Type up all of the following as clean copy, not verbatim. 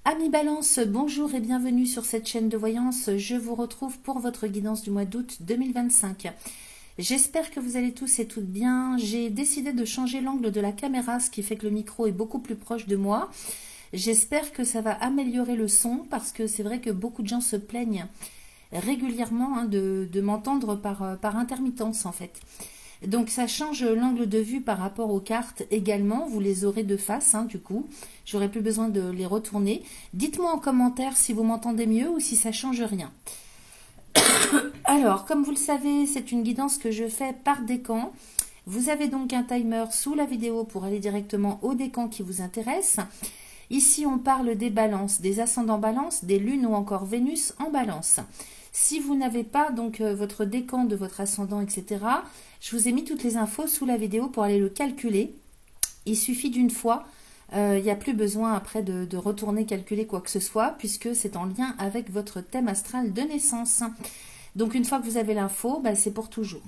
Amis Balance, bonjour et bienvenue sur cette chaîne de voyance. Je vous retrouve pour votre guidance du mois d'août 2025. J'espère que vous allez tous et toutes bien. J'ai décidé de changer l'angle de la caméra, ce qui fait que le micro est beaucoup plus proche de moi. J'espère que ça va améliorer le son parce que c'est vrai que beaucoup de gens se plaignent régulièrement de m'entendre par intermittence en fait. Donc ça change l'angle de vue par rapport aux cartes également, vous les aurez de face du coup, j'aurai plus besoin de les retourner. Dites-moi en commentaire si vous m'entendez mieux ou si ça change rien. Alors, comme vous le savez, c'est une guidance que je fais par décan. Vous avez donc un timer sous la vidéo pour aller directement au décan qui vous intéresse. Ici, on parle des balances, des ascendants balance, des lunes ou encore Vénus en balance. Si vous n'avez pas donc votre décan de votre ascendant, etc., je vous ai mis toutes les infos sous la vidéo pour aller le calculer. Il suffit d'une fois, il n'y a plus besoin après de retourner calculer quoi que ce soit, puisque c'est en lien avec votre thème astral de naissance. Donc une fois que vous avez l'info, c'est pour toujours.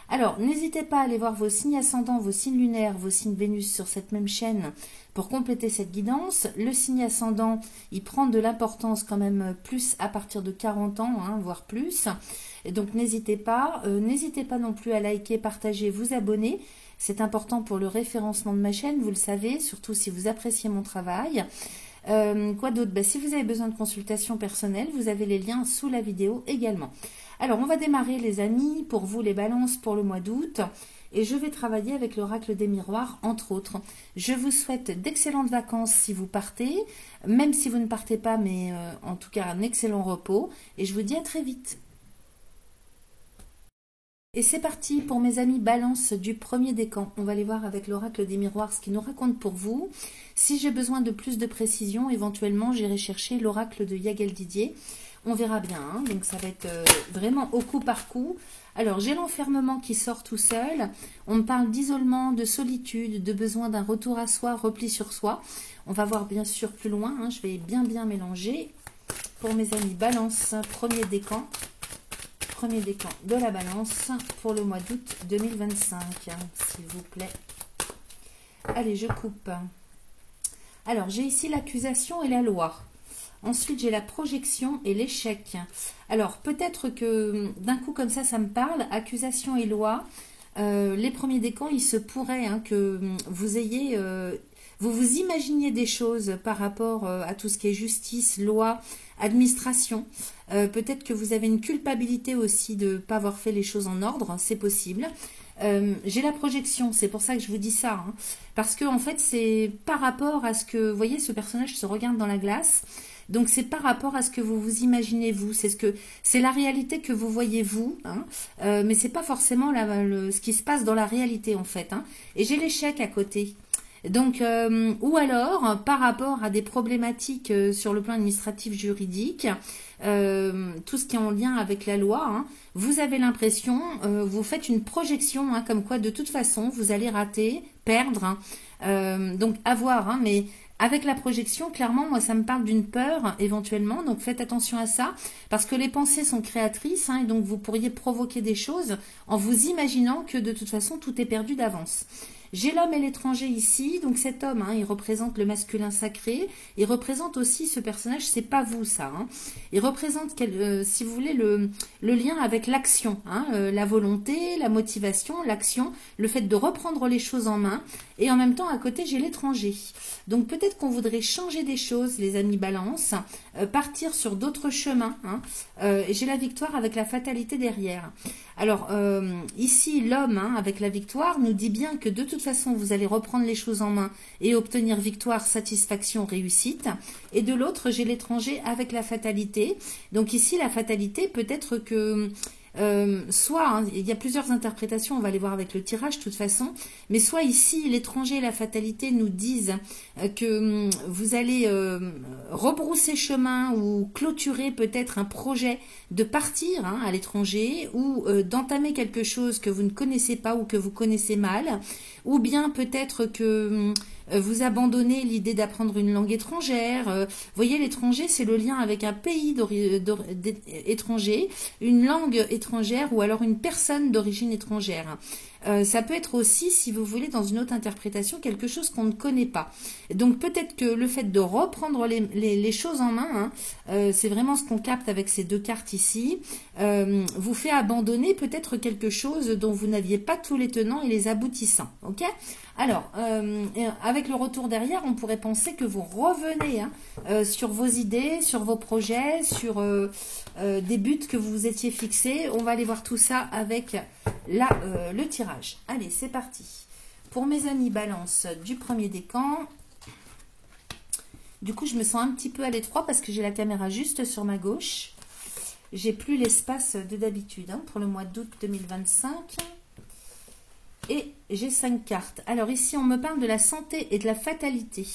Alors, n'hésitez pas à aller voir vos signes ascendants, vos signes lunaires, vos signes Vénus sur cette même chaîne pour compléter cette guidance. Le signe ascendant, il prend de l'importance quand même plus à partir de 40 ans, voire plus. Et donc, n'hésitez pas. N'hésitez pas non plus à liker, partager, vous abonner. C'est important pour le référencement de ma chaîne, vous le savez, surtout si vous appréciez mon travail. Quoi d'autre? Si vous avez besoin de consultation personnelle, vous avez les liens sous la vidéo également. Alors, on va démarrer les amis, pour vous les balances pour le mois d'août. Et je vais travailler avec l'oracle des miroirs, entre autres. Je vous souhaite d'excellentes vacances si vous partez, même si vous ne partez pas, mais en tout cas un excellent repos. Et je vous dis à très vite. Et c'est parti pour mes amis balance du premier décan. On va aller voir avec l'oracle des miroirs ce qu'il nous raconte pour vous. Si j'ai besoin de plus de précision, éventuellement j'irai chercher l'oracle de Yagel Didier. On verra bien, donc ça va être vraiment au coup par coup. Alors j'ai l'enfermement qui sort tout seul. On me parle d'isolement, de solitude, de besoin d'un retour à soi, repli sur soi. On va voir bien sûr plus loin, je vais bien mélanger. Pour mes amis balance, premier décan de la balance pour le mois d'août 2025, s'il vous plaît. Allez, je coupe. Alors, j'ai ici l'accusation et la loi. Ensuite, j'ai la projection et l'échec. Alors, peut-être que d'un coup, comme ça me parle, accusation et loi. Les premiers décans, il se pourrait que vous ayez... vous vous imaginiez des choses par rapport à tout ce qui est justice, loi, administration. Peut-être que vous avez une culpabilité aussi de ne pas avoir fait les choses en ordre, c'est possible. J'ai la projection, c'est pour ça que je vous dis ça. Parce que en fait, c'est par rapport à ce que, vous voyez, ce personnage se regarde dans la glace. Donc c'est par rapport à ce que vous vous imaginez vous, c'est la réalité que vous voyez vous, mais c'est pas forcément ce qui se passe dans la réalité en fait. Et j'ai l'échec à côté. Donc, ou alors, par rapport à des problématiques sur le plan administratif juridique, tout ce qui est en lien avec la loi, vous avez l'impression, vous faites une projection, comme quoi de toute façon, vous allez rater, perdre, donc à voir, mais... Avec la projection, clairement, moi, ça me parle d'une peur, éventuellement. Donc, faites attention à ça, parce que les pensées sont créatrices, et donc vous pourriez provoquer des choses en vous imaginant que, de toute façon, tout est perdu d'avance. J'ai l'homme et l'étranger ici. Donc, cet homme, il représente le masculin sacré. Il représente aussi ce personnage, c'est pas vous, ça. Il représente, si vous voulez, le lien avec l'action, la volonté, la motivation, l'action, le fait de reprendre les choses en main. Et en même temps, à côté, j'ai l'étranger. Donc, peut-être qu'on voudrait changer des choses, les amis balance, partir sur d'autres chemins. Et j'ai la victoire avec la fatalité derrière. Alors, ici, l'homme, avec la victoire, nous dit bien que de toute façon, vous allez reprendre les choses en main et obtenir victoire, satisfaction, réussite. Et de l'autre, j'ai l'étranger avec la fatalité. Donc ici, la fatalité, peut-être que... soit, il y a plusieurs interprétations, on va les voir avec le tirage de toute façon, mais soit ici l'étranger et la fatalité nous disent que vous allez rebrousser chemin ou clôturer peut-être un projet de partir à l'étranger ou d'entamer quelque chose que vous ne connaissez pas ou que vous connaissez mal, ou bien peut-être que vous abandonnez l'idée d'apprendre une langue étrangère. Vous voyez, l'étranger, c'est le lien avec un pays étranger, une langue étrangère ou alors une personne d'origine étrangère. Ça peut être aussi, si vous voulez, dans une autre interprétation, quelque chose qu'on ne connaît pas. Donc peut-être que le fait de reprendre les choses en main, hein, c'est vraiment ce qu'on capte avec ces deux cartes ici, vous fait abandonner peut-être quelque chose dont vous n'aviez pas tous les tenants et les aboutissants. Ok ? Alors, avec le retour derrière, on pourrait penser que vous revenez sur vos idées, sur vos projets, sur des buts que vous vous étiez fixés. On va aller voir tout ça avec le tirage. Allez, c'est parti. Pour mes amis Balance du premier décan, du coup, je me sens un petit peu à l'étroit parce que j'ai la caméra juste sur ma gauche. J'ai plus l'espace de d'habitude pour le mois d'août 2025. Et j'ai 5 cartes. Alors ici, on me parle de la santé et de la fatalité.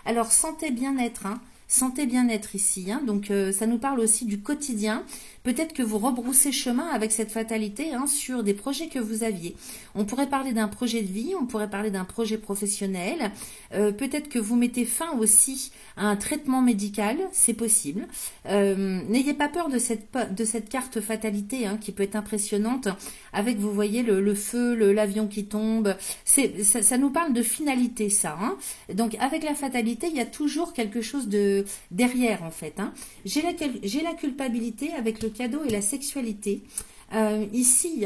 Alors, santé, bien-être, santé, bien-être ici. Donc, ça nous parle aussi du quotidien. Peut-être que vous rebroussez chemin avec cette fatalité sur des projets que vous aviez. On pourrait parler d'un projet de vie, on pourrait parler d'un projet professionnel. Peut-être que vous mettez fin aussi à un traitement médical, c'est possible. N'ayez pas peur de cette carte fatalité qui peut être impressionnante. Avec, vous voyez, le feu, l'avion qui tombe. Ça nous parle de finalité, ça. Donc, avec la fatalité, il y a toujours quelque chose de derrière, en fait. J'ai la culpabilité avec le cadeau et la sexualité. Ici,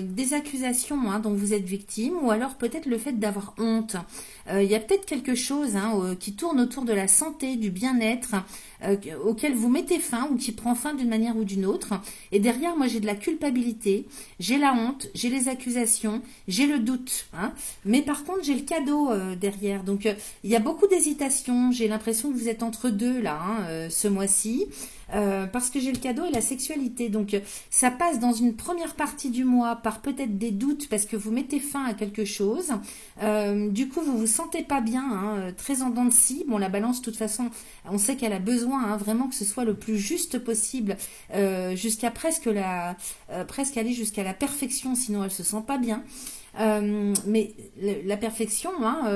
des accusations dont vous êtes victime, ou alors peut-être le fait d'avoir honte. Il y a peut-être quelque chose qui tourne autour de la santé, du bien-être, auquel vous mettez fin ou qui prend fin d'une manière ou d'une autre. Et derrière, moi, j'ai de la culpabilité, j'ai la honte, j'ai les accusations, j'ai le doute. Mais par contre, j'ai le cadeau derrière. Donc, il y a beaucoup d'hésitation. J'ai l'impression que vous êtes entre deux, là, ce mois-ci. Parce que j'ai le cadeau et la sexualité. Donc, ça passe dans une première partie du mois par peut-être des doutes parce que vous mettez fin à quelque chose. Du coup, vous vous sentez pas bien, très en dents de scie. Bon, la balance, de toute façon, on sait qu'elle a besoin vraiment que ce soit le plus juste possible, jusqu'à presque aller jusqu'à la perfection, sinon elle se sent pas bien. Mais la perfection,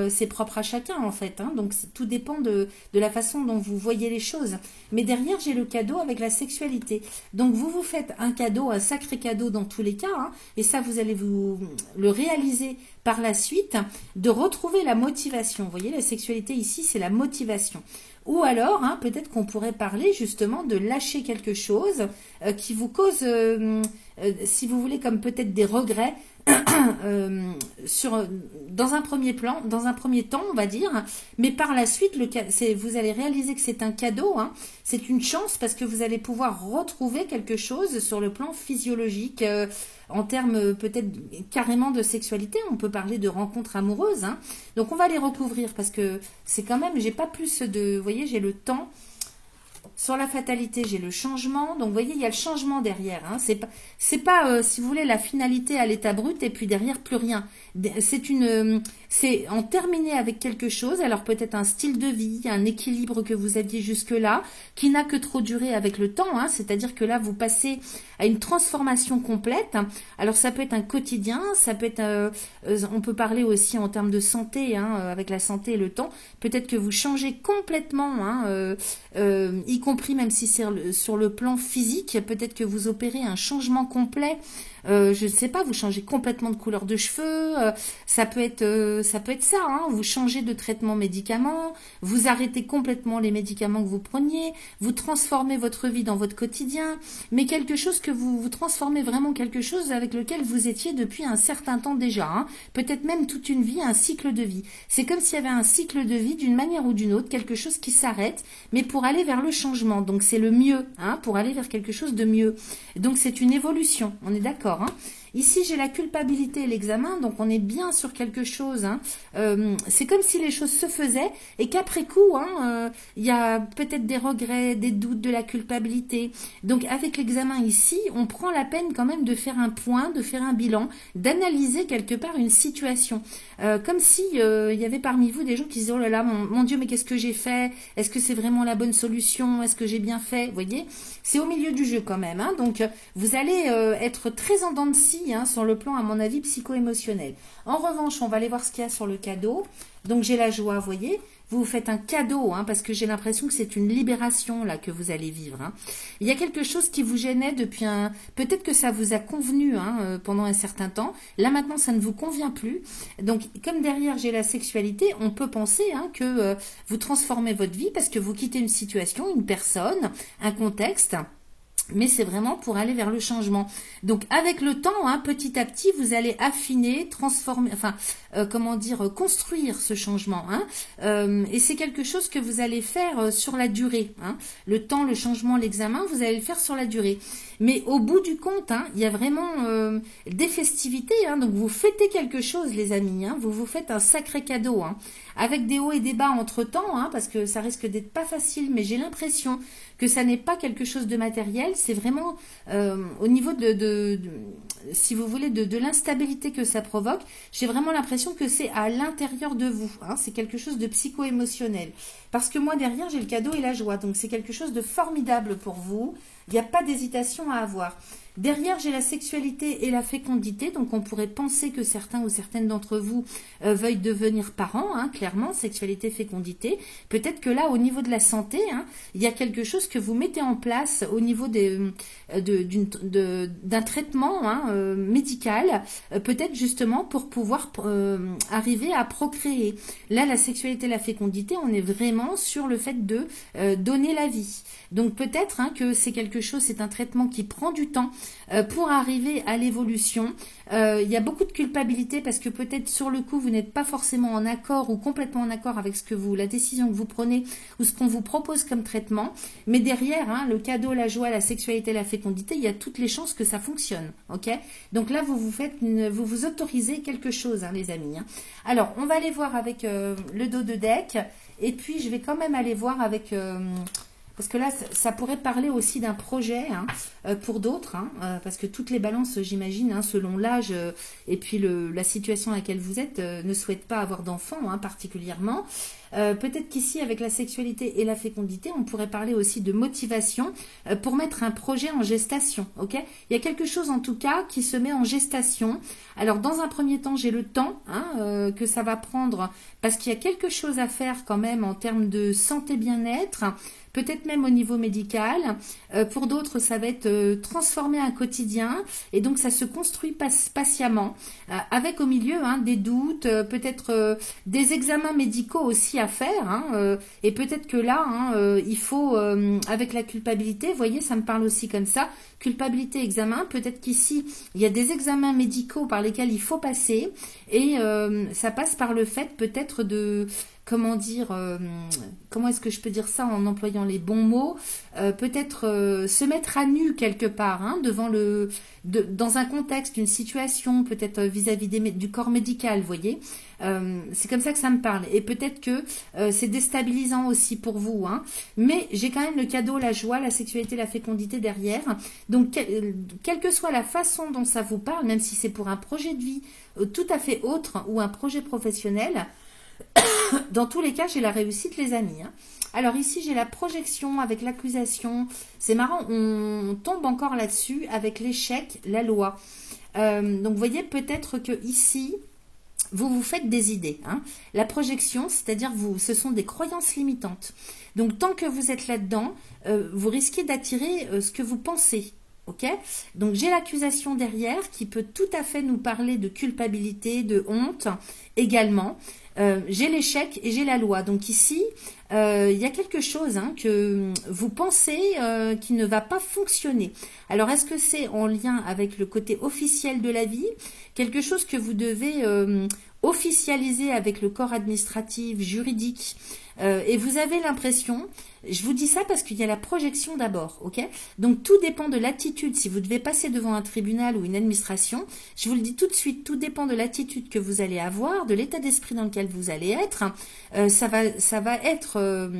c'est propre à chacun en fait. Donc tout dépend de la façon dont vous voyez les choses. Mais derrière, j'ai le cadeau avec la sexualité. Donc vous faites un cadeau, un sacré cadeau dans tous les cas. Et ça, vous allez vous le réaliser par la suite, de retrouver la motivation. Vous voyez, la sexualité ici, c'est la motivation. Ou alors, peut-être qu'on pourrait parler justement de lâcher quelque chose qui vous cause, si vous voulez, comme peut-être des regrets, dans un premier temps, on va dire, mais par la suite, vous allez réaliser que c'est un cadeau, c'est une chance parce que vous allez pouvoir retrouver quelque chose sur le plan physiologique, en termes peut-être carrément de sexualité. On peut parler de rencontres amoureuses, donc on va les recouvrir parce que c'est quand même, j'ai pas plus vous voyez, j'ai le temps. Sur la fatalité, j'ai le changement. Donc, vous voyez, il y a le changement derrière. C'est pas, si vous voulez, la finalité à l'état brut et puis derrière, plus rien. C'est en terminer avec quelque chose. Alors, peut-être un style de vie, un équilibre que vous aviez jusque-là, qui n'a que trop duré avec le temps. C'est-à-dire que là, vous passez à une transformation complète. Alors, ça peut être un quotidien. Ça peut être, on peut parler aussi en termes de santé, avec la santé et le temps. Peut-être que vous changez complètement, y compris même si c'est sur le plan physique, peut-être que vous opérez un changement complet. Je ne sais pas, vous changez complètement de couleur de cheveux, ça peut être ça, vous changez de traitement médicament, vous arrêtez complètement les médicaments que vous preniez, vous transformez votre vie dans votre quotidien, mais quelque chose que vous transformez vraiment quelque chose avec lequel vous étiez depuis un certain temps déjà, peut-être même toute une vie, un cycle de vie. C'est comme s'il y avait un cycle de vie d'une manière ou d'une autre, quelque chose qui s'arrête, mais pour aller vers le changement, donc c'est le mieux, pour aller vers quelque chose de mieux. Donc c'est une évolution, on est d'accord. Ici, j'ai la culpabilité et l'examen, donc on est bien sur quelque chose. C'est comme si les choses se faisaient et qu'après coup, il y a peut-être des regrets, des doutes, de la culpabilité. Donc avec l'examen ici, on prend la peine quand même de faire un point, de faire un bilan, d'analyser quelque part une situation. Comme si il y avait parmi vous des gens qui disaient « Oh là là, mon Dieu, mais qu'est-ce que j'ai fait? Est-ce que c'est vraiment la bonne solution? Est-ce que j'ai bien fait ?» Vous voyez, c'est au milieu du jeu quand même. Donc vous allez être très en dents de scie sur le plan, à mon avis, psycho-émotionnel. En revanche, on va aller voir ce qu'il y a sur le cadeau. Donc, j'ai la joie, vous voyez. vous vous faites un cadeau, hein, parce que j'ai l'impression que c'est une libération là que vous allez vivre. Hein. Il y a quelque chose qui vous gênait depuis un... Peut-être que ça vous a convenu hein, pendant un certain temps. Là maintenant, ça ne vous convient plus. Donc, comme derrière j'ai la sexualité, on peut penser hein, que vous transformez votre vie parce que vous quittez une situation, une personne, un contexte. Mais c'est vraiment pour aller vers le changement. Donc avec le temps, hein, petit à petit, vous allez affiner, transformer, enfin, comment dire, construire ce changement. Hein, et c'est quelque chose que vous allez faire sur la durée. Hein. Le temps, le changement, l'examen, vous allez le faire sur la durée. Mais au bout du compte, hein, il y a vraiment des festivités. Hein, donc vous fêtez quelque chose, les amis. Hein, vous vous faites un sacré cadeau. Hein, avec des hauts et des bas entre-temps, hein, parce que ça risque d'être pas facile, mais j'ai l'impression que ça n'est pas quelque chose de matériel, c'est vraiment au niveau si vous voulez, de l'instabilité que ça provoque, j'ai vraiment l'impression que c'est à l'intérieur de vous, hein, c'est quelque chose de psycho-émotionnel. Parce que moi, derrière, j'ai le cadeau et la joie, donc c'est quelque chose de formidable pour vous, il n'y a pas d'hésitation à avoir. Derrière, j'ai la sexualité et la fécondité, donc on pourrait penser que certains ou certaines d'entre vous veuillent devenir parents, hein, clairement, sexualité, fécondité. Peut-être que là, au niveau de la santé, hein, il y a quelque chose que vous mettez en place au niveau d'un traitement hein, médical, peut-être justement pour pouvoir arriver à procréer. Là, la sexualité, la fécondité, on est vraiment sur le fait de donner la vie. Donc peut-être hein, que c'est quelque chose, c'est un traitement qui prend du temps pour arriver à l'évolution. Il y a beaucoup de culpabilité parce que peut-être sur le coup vous n'êtes pas forcément en accord ou complètement en accord avec la décision que vous prenez ou ce qu'on vous propose comme traitement. Mais derrière, hein, le cadeau, la joie, la sexualité, la fécondité, il y a toutes les chances que ça fonctionne. Ok ? Donc là vous vous autorisez quelque chose, hein, les amis. Hein. Alors on va aller voir avec le dos de deck et puis je vais quand même aller voir avec parce que là, ça pourrait parler aussi d'un projet hein, pour d'autres, hein, parce que toutes les balances, j'imagine, hein, selon l'âge et puis la situation à laquelle vous êtes, ne souhaitent pas avoir d'enfants hein, particulièrement. Peut-être qu'ici, avec la sexualité et la fécondité, on pourrait parler aussi de motivation pour mettre un projet en gestation. Ok ? Il y a quelque chose en tout cas qui se met en gestation. Alors, dans un premier temps, j'ai le temps hein, que ça va prendre parce qu'il y a quelque chose à faire quand même en termes de santé bien-être. Peut-être même au niveau médical. Pour d'autres, ça va être transformer un quotidien et donc ça se construit patiemment avec au milieu hein, des doutes, peut-être des examens médicaux aussi à faire hein, et peut-être que là, hein, il faut, avec la culpabilité, vous voyez, ça me parle aussi comme ça, culpabilité, examen, peut-être qu'ici, il y a des examens médicaux par lesquels il faut passer et ça passe par le fait peut-être de... Comment dire, comment est-ce que je peux dire ça en employant les bons mots, peut-être se mettre à nu quelque part, hein, dans un contexte, une situation, peut-être vis-à-vis du corps médical, vous voyez. C'est comme ça que ça me parle. Et peut-être que c'est déstabilisant aussi pour vous. Hein. Mais j'ai quand même le cadeau, la joie, la sexualité, la fécondité derrière. Donc, quelle que soit la façon dont ça vous parle, même si c'est pour un projet de vie tout à fait autre ou un projet professionnel, dans tous les cas, j'ai la réussite, les amis. Hein. Alors ici, j'ai la projection avec l'accusation. C'est marrant, on tombe encore là-dessus avec l'échec, la loi. Donc, vous voyez, peut-être que ici, vous vous faites des idées. Hein. La projection, c'est-à-dire ce sont des croyances limitantes. Donc, tant que vous êtes là-dedans, vous risquez d'attirer ce que vous pensez. Ok ? Donc, j'ai l'accusation derrière qui peut tout à fait nous parler de culpabilité, de honte également. J'ai l'échec et j'ai la loi. Donc ici, il y a quelque chose hein, que vous pensez qui ne va pas fonctionner. Alors, est-ce que c'est en lien avec le côté officiel de la vie ? Quelque chose que vous devez officialiser avec le corps administratif, juridique. Et vous avez l'impression, je vous dis ça parce qu'il y a la projection d'abord, ok ? Donc tout dépend de l'attitude. Si vous devez passer devant un tribunal ou une administration, je vous le dis tout de suite, tout dépend de l'attitude que vous allez avoir, de l'état d'esprit dans lequel vous allez être. Ça va être...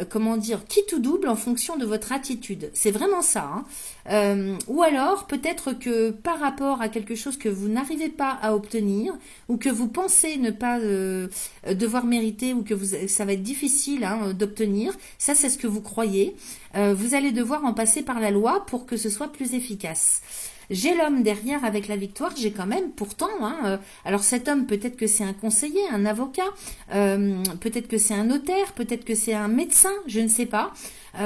comment dire, quitte ou double en fonction de votre attitude. C'est vraiment ça. Hein. Ou alors, peut-être que par rapport à quelque chose que vous n'arrivez pas à obtenir ou que vous pensez ne pas devoir mériter ou que ça va être difficile hein, d'obtenir, ça c'est ce que vous croyez, vous allez devoir en passer par la loi pour que ce soit plus efficace. J'ai l'homme derrière avec la victoire, j'ai quand même pourtant, alors cet homme, peut-être que c'est un conseiller, un avocat, peut-être que c'est un notaire, peut-être que c'est un médecin, je ne sais pas,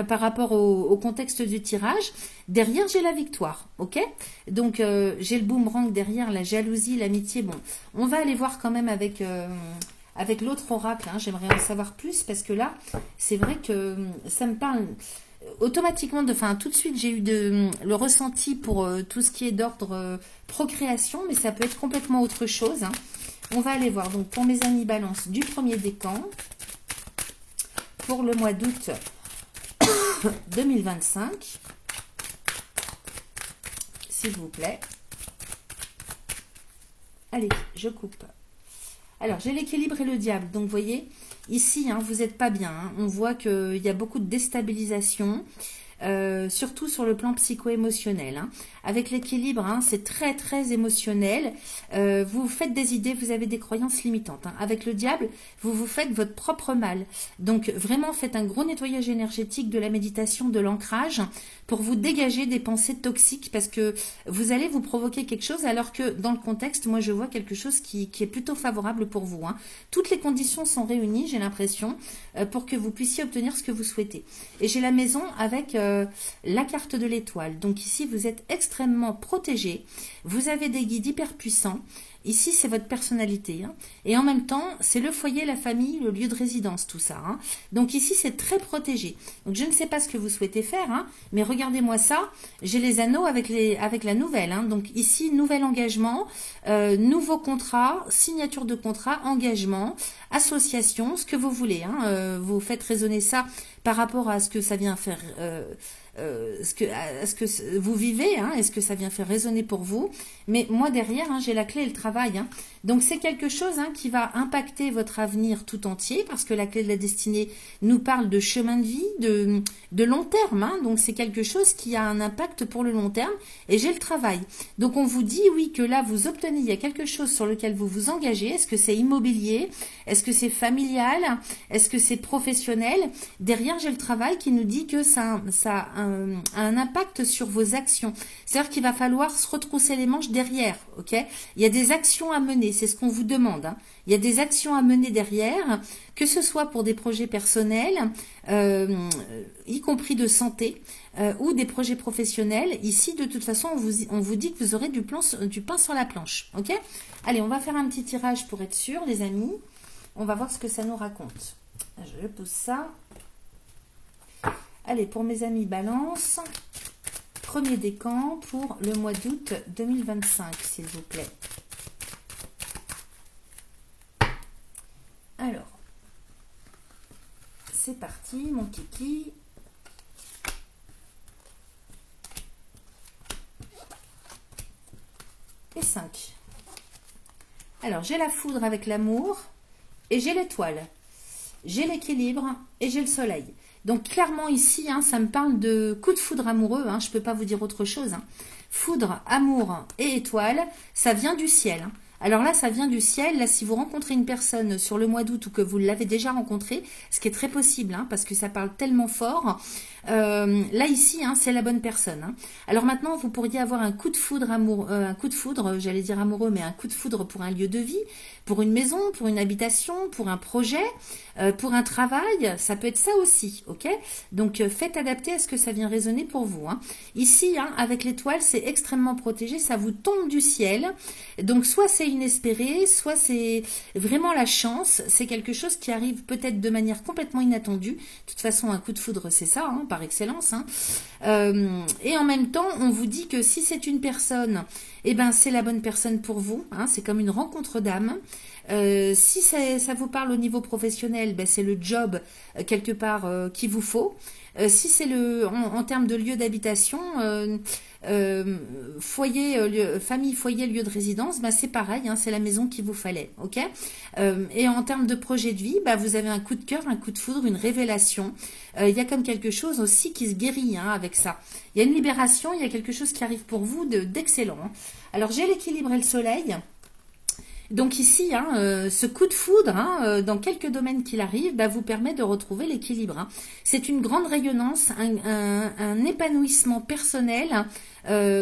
par rapport au contexte du tirage. Derrière, j'ai la victoire, ok? Donc, j'ai le boomerang derrière, la jalousie, l'amitié. Bon, on va aller voir quand même avec l'autre oracle, j'aimerais en savoir plus, parce que là, c'est vrai que ça me parle automatiquement, tout de suite, j'ai eu le ressenti pour tout ce qui est d'ordre procréation, mais ça peut être complètement autre chose. On va aller voir, donc, pour mes amis balance du premier décan, pour le mois d'août 2025, s'il vous plaît. Allez, je coupe. Alors, j'ai l'équilibre et le diable. Donc, vous voyez, ici, vous n'êtes pas bien. On voit qu'il y a beaucoup de déstabilisation, surtout sur le plan psycho-émotionnel. Avec l'équilibre, c'est très, très émotionnel. Vous faites des idées, vous avez des croyances limitantes. Avec le diable, vous vous faites votre propre mal. Donc, vraiment, faites un gros nettoyage énergétique de la méditation, de l'ancrage, pour vous dégager des pensées toxiques, parce que vous allez vous provoquer quelque chose, alors que dans le contexte, moi je vois quelque chose qui est plutôt favorable pour vous. Toutes les conditions sont réunies, j'ai l'impression, pour que vous puissiez obtenir ce que vous souhaitez. Et j'ai la maison avec la carte de l'étoile. Donc ici, vous êtes extrêmement protégé, vous avez des guides hyper puissants. Ici, c'est votre personnalité. Et en même temps, c'est le foyer, la famille, le lieu de résidence, tout ça. Donc ici, c'est très protégé. Donc je ne sais pas ce que vous souhaitez faire, mais regardez-moi ça. J'ai les anneaux avec la nouvelle. Donc ici, nouvel engagement, nouveau contrat, signature de contrat, engagement, association, ce que vous voulez. Vous faites résonner ça par rapport à ce que ça vient faire... ce que vous vivez, est-ce que ça vient faire résonner pour vous? Mais moi derrière, j'ai la clé et le travail. Donc c'est quelque chose qui va impacter votre avenir tout entier, parce que la clé de la destinée nous parle de chemin de vie, de long terme. Donc c'est quelque chose qui a un impact pour le long terme, et j'ai le travail. Donc on vous dit oui que là vous obtenez, il y a quelque chose sur lequel vous vous engagez. Est-ce que c'est immobilier? Est-ce que c'est familial? Est-ce que c'est professionnel? Derrière j'ai le travail qui nous dit que ça a un impact sur vos actions. C'est-à-dire qu'il va falloir se retrousser les manches derrière, ok? Il y a des actions à mener, c'est ce qu'on vous demande. Il y a des actions à mener derrière, que ce soit pour des projets personnels, y compris de santé, ou des projets professionnels. Ici, de toute façon, on vous dit que vous aurez du pain sur la planche, ok? Allez, on va faire un petit tirage pour être sûr, les amis. On va voir ce que ça nous raconte. Je pousse ça. Allez, pour mes amis balance, premier décan pour le mois d'août 2025, s'il vous plaît. Alors, c'est parti, mon kiki. Et 5. Alors, j'ai la foudre avec l'amour et j'ai l'étoile. J'ai l'équilibre et j'ai le soleil. Donc clairement ici, ça me parle de coup de foudre amoureux, je ne peux pas vous dire autre chose. Foudre, amour et étoile, ça vient du ciel. Alors là, ça vient du ciel. Là, si vous rencontrez une personne sur le mois d'août ou que vous l'avez déjà rencontrée, ce qui est très possible, parce que ça parle tellement fort, là ici, c'est la bonne personne. Alors maintenant, vous pourriez avoir un coup de foudre j'allais dire amoureux, mais un coup de foudre pour un lieu de vie, pour une maison, pour une habitation, pour un projet, pour un travail. Ça peut être ça aussi, ok? Donc faites adapter à ce que ça vient résonner pour vous. Ici, avec l'étoile, c'est extrêmement protégé. Ça vous tombe du ciel. Donc soit c'est inespéré, soit c'est vraiment la chance. C'est quelque chose qui arrive peut-être de manière complètement inattendue. De toute façon, un coup de foudre, c'est ça, par excellence. Et en même temps, on vous dit que si c'est une personne, c'est la bonne personne pour vous. C'est comme une rencontre d'âme. Si ça vous parle au niveau professionnel, c'est le job quelque part qu'il vous faut. Si c'est en termes de lieu d'habitation, famille, foyer, lieu de résidence, c'est pareil, c'est la maison qu'il vous fallait, ok? Et en termes de projet de vie, vous avez un coup de cœur, un coup de foudre, une révélation. Il y a comme quelque chose aussi qui se guérit avec ça. Il y a une libération, il y a quelque chose qui arrive pour vous d'excellent. Alors j'ai l'équilibre et le soleil. Donc ici, hein, ce coup de foudre, hein, dans quelques domaines qu'il arrive, bah, vous permet de retrouver l'équilibre. Hein. C'est une grande rayonnance, un épanouissement personnel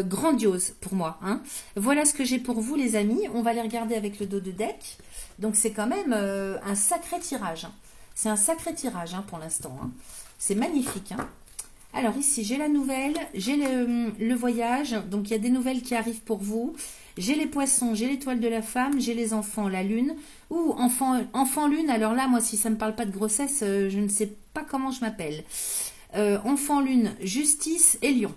grandiose pour moi. Hein. Voilà ce que j'ai pour vous les amis. On va les regarder avec le dos de deck. Donc c'est quand même un sacré tirage. Hein. C'est un sacré tirage hein, pour l'instant. Hein. C'est magnifique. Hein. Alors ici, j'ai la nouvelle, j'ai le voyage. Donc il y a des nouvelles qui arrivent pour vous. J'ai les poissons, j'ai l'étoile de la femme, j'ai les enfants, la lune. Ou enfant lune, alors là, moi, si ça ne me parle pas de grossesse, je ne sais pas comment je m'appelle. Enfant lune, justice et lion.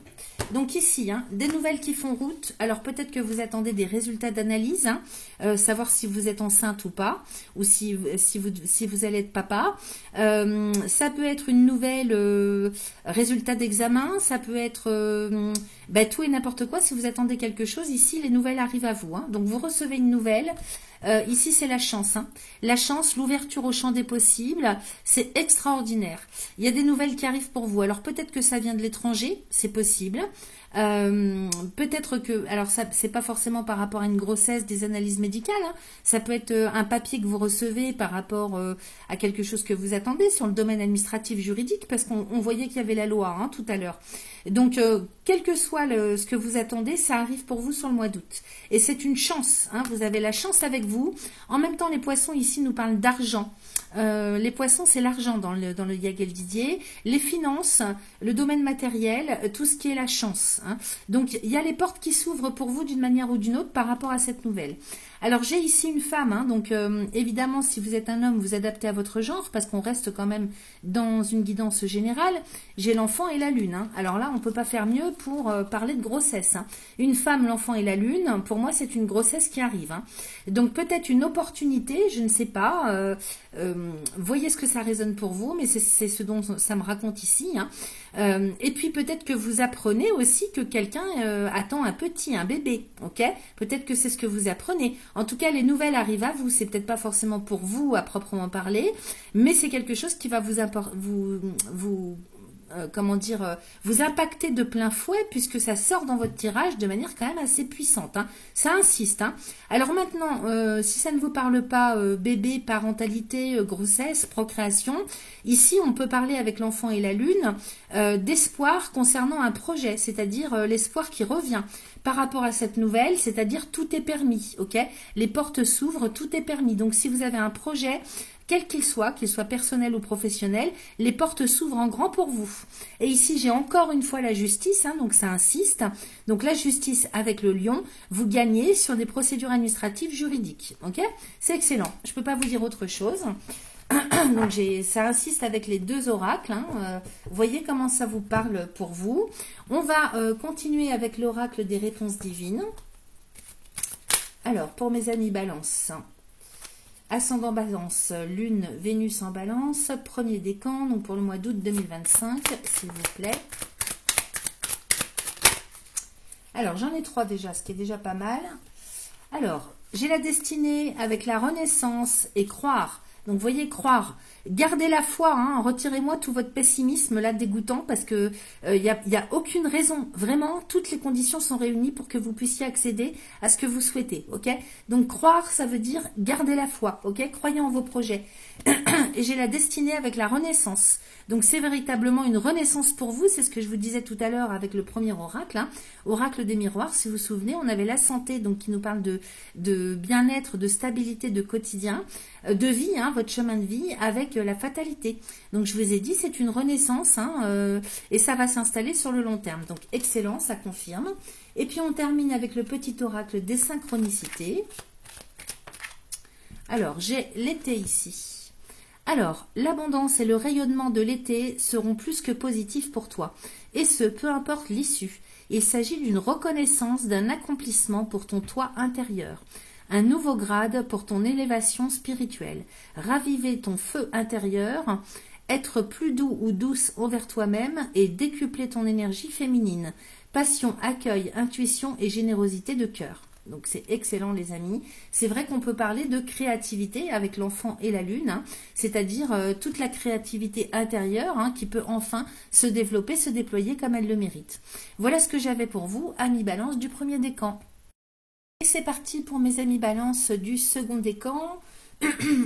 Donc ici, hein, des nouvelles qui font route. Alors peut-être que vous attendez des résultats d'analyse, hein, savoir si vous êtes enceinte ou pas, ou si vous allez être papa. Ça peut être une nouvelle résultat d'examen, ça peut être tout et n'importe quoi. Si vous attendez quelque chose, ici les nouvelles arrivent à vous. Hein. Donc vous recevez une nouvelle. Ici, c'est la chance. Hein. La chance, l'ouverture au champ des possibles, c'est extraordinaire. Il y a des nouvelles qui arrivent pour vous. Alors, peut-être que ça vient de l'étranger, c'est possible. Peut-être que, alors ça, c'est pas forcément par rapport à une grossesse, des analyses médicales. Hein. Ça peut être un papier que vous recevez par rapport à quelque chose que vous attendez sur le domaine administratif juridique, parce qu'on voyait qu'il y avait la loi hein, tout à l'heure. Donc, quel que soit ce que vous attendez, ça arrive pour vous sur le mois d'août. Et c'est une chance. Hein, vous avez la chance avec vous. En même temps, les poissons ici nous parlent d'argent. Les poissons, c'est l'argent dans le Yagel Didier. Les finances, le domaine matériel, tout ce qui est la chance. Hein. Donc, il y a les portes qui s'ouvrent pour vous d'une manière ou d'une autre par rapport à cette nouvelle. Alors, j'ai ici une femme. Hein, donc, évidemment, si vous êtes un homme, vous adaptez à votre genre parce qu'on reste quand même dans une guidance générale. J'ai l'enfant et la lune. Hein. Alors là, on ne peut pas faire mieux pour parler de grossesse. Hein. Une femme, l'enfant et la lune, pour moi, c'est une grossesse qui arrive. Hein. Donc, peut-être une opportunité, je ne sais pas. Voyez ce que ça résonne pour vous, mais c'est ce dont ça me raconte ici. Hein. Et puis peut-être que vous apprenez aussi que quelqu'un attend un petit, un bébé, ok? Peut-être que c'est ce que vous apprenez. En tout cas, les nouvelles arrivent à vous. C'est peut-être pas forcément pour vous à proprement parler, mais c'est quelque chose qui va vous impacter de plein fouet puisque ça sort dans votre tirage de manière quand même assez puissante. Hein. Ça insiste. Hein. Alors maintenant, si ça ne vous parle pas bébé, parentalité, grossesse, procréation, ici on peut parler avec l'enfant et la lune d'espoir concernant un projet, c'est-à-dire l'espoir qui revient par rapport à cette nouvelle, c'est-à-dire tout est permis, ok? Les portes s'ouvrent, tout est permis. Donc si vous avez un projet, quel qu'il soit personnel ou professionnel, les portes s'ouvrent en grand pour vous. Et ici, j'ai encore une fois la justice, hein, donc ça insiste. Donc la justice avec le lion, vous gagnez sur des procédures administratives juridiques, ok? C'est excellent, je ne peux pas vous dire autre chose. Donc ça insiste avec les deux oracles. Hein. Voyez comment ça vous parle pour vous. On va continuer avec l'oracle des réponses divines. Alors, pour mes amis Balance, ascendant Balance, Lune, Vénus en Balance, premier décan, donc pour le mois d'août 2025, s'il vous plaît. Alors, j'en ai 3 déjà, ce qui est déjà pas mal. Alors, j'ai la destinée avec la renaissance et croire. Donc, voyez, croire. Gardez la foi, hein, retirez-moi tout votre pessimisme là dégoûtant parce que y a aucune raison. Vraiment, toutes les conditions sont réunies pour que vous puissiez accéder à ce que vous souhaitez, ok? Donc, croire, ça veut dire garder la foi, ok? Croyez en vos projets. Et j'ai la destinée avec la renaissance. Donc, c'est véritablement une renaissance pour vous. C'est ce que je vous disais tout à l'heure avec le premier oracle, hein, oracle des miroirs. Si vous vous souvenez, on avait la santé, donc qui nous parle de bien-être, de stabilité, de quotidien, de vie, hein, votre chemin de vie avec la fatalité. Donc, je vous ai dit, c'est une renaissance hein, et ça va s'installer sur le long terme. Donc, excellent, ça confirme. Et puis, on termine avec le petit oracle des synchronicités. Alors, j'ai l'été ici. Alors, l'abondance et le rayonnement de l'été seront plus que positifs pour toi. Et ce, peu importe l'issue. Il s'agit d'une reconnaissance d'un accomplissement pour ton toi intérieur. Un nouveau grade pour ton élévation spirituelle. Raviver ton feu intérieur, être plus doux ou douce envers toi-même et décupler ton énergie féminine. Passion, accueil, intuition et générosité de cœur. Donc c'est excellent les amis. C'est vrai qu'on peut parler de créativité avec l'enfant et la lune, hein, c'est-à-dire toute la créativité intérieure hein, qui peut enfin se développer, se déployer comme elle le mérite. Voilà ce que j'avais pour vous, amis Balance du premier décan. c'est parti pour mes amis balance du second décan.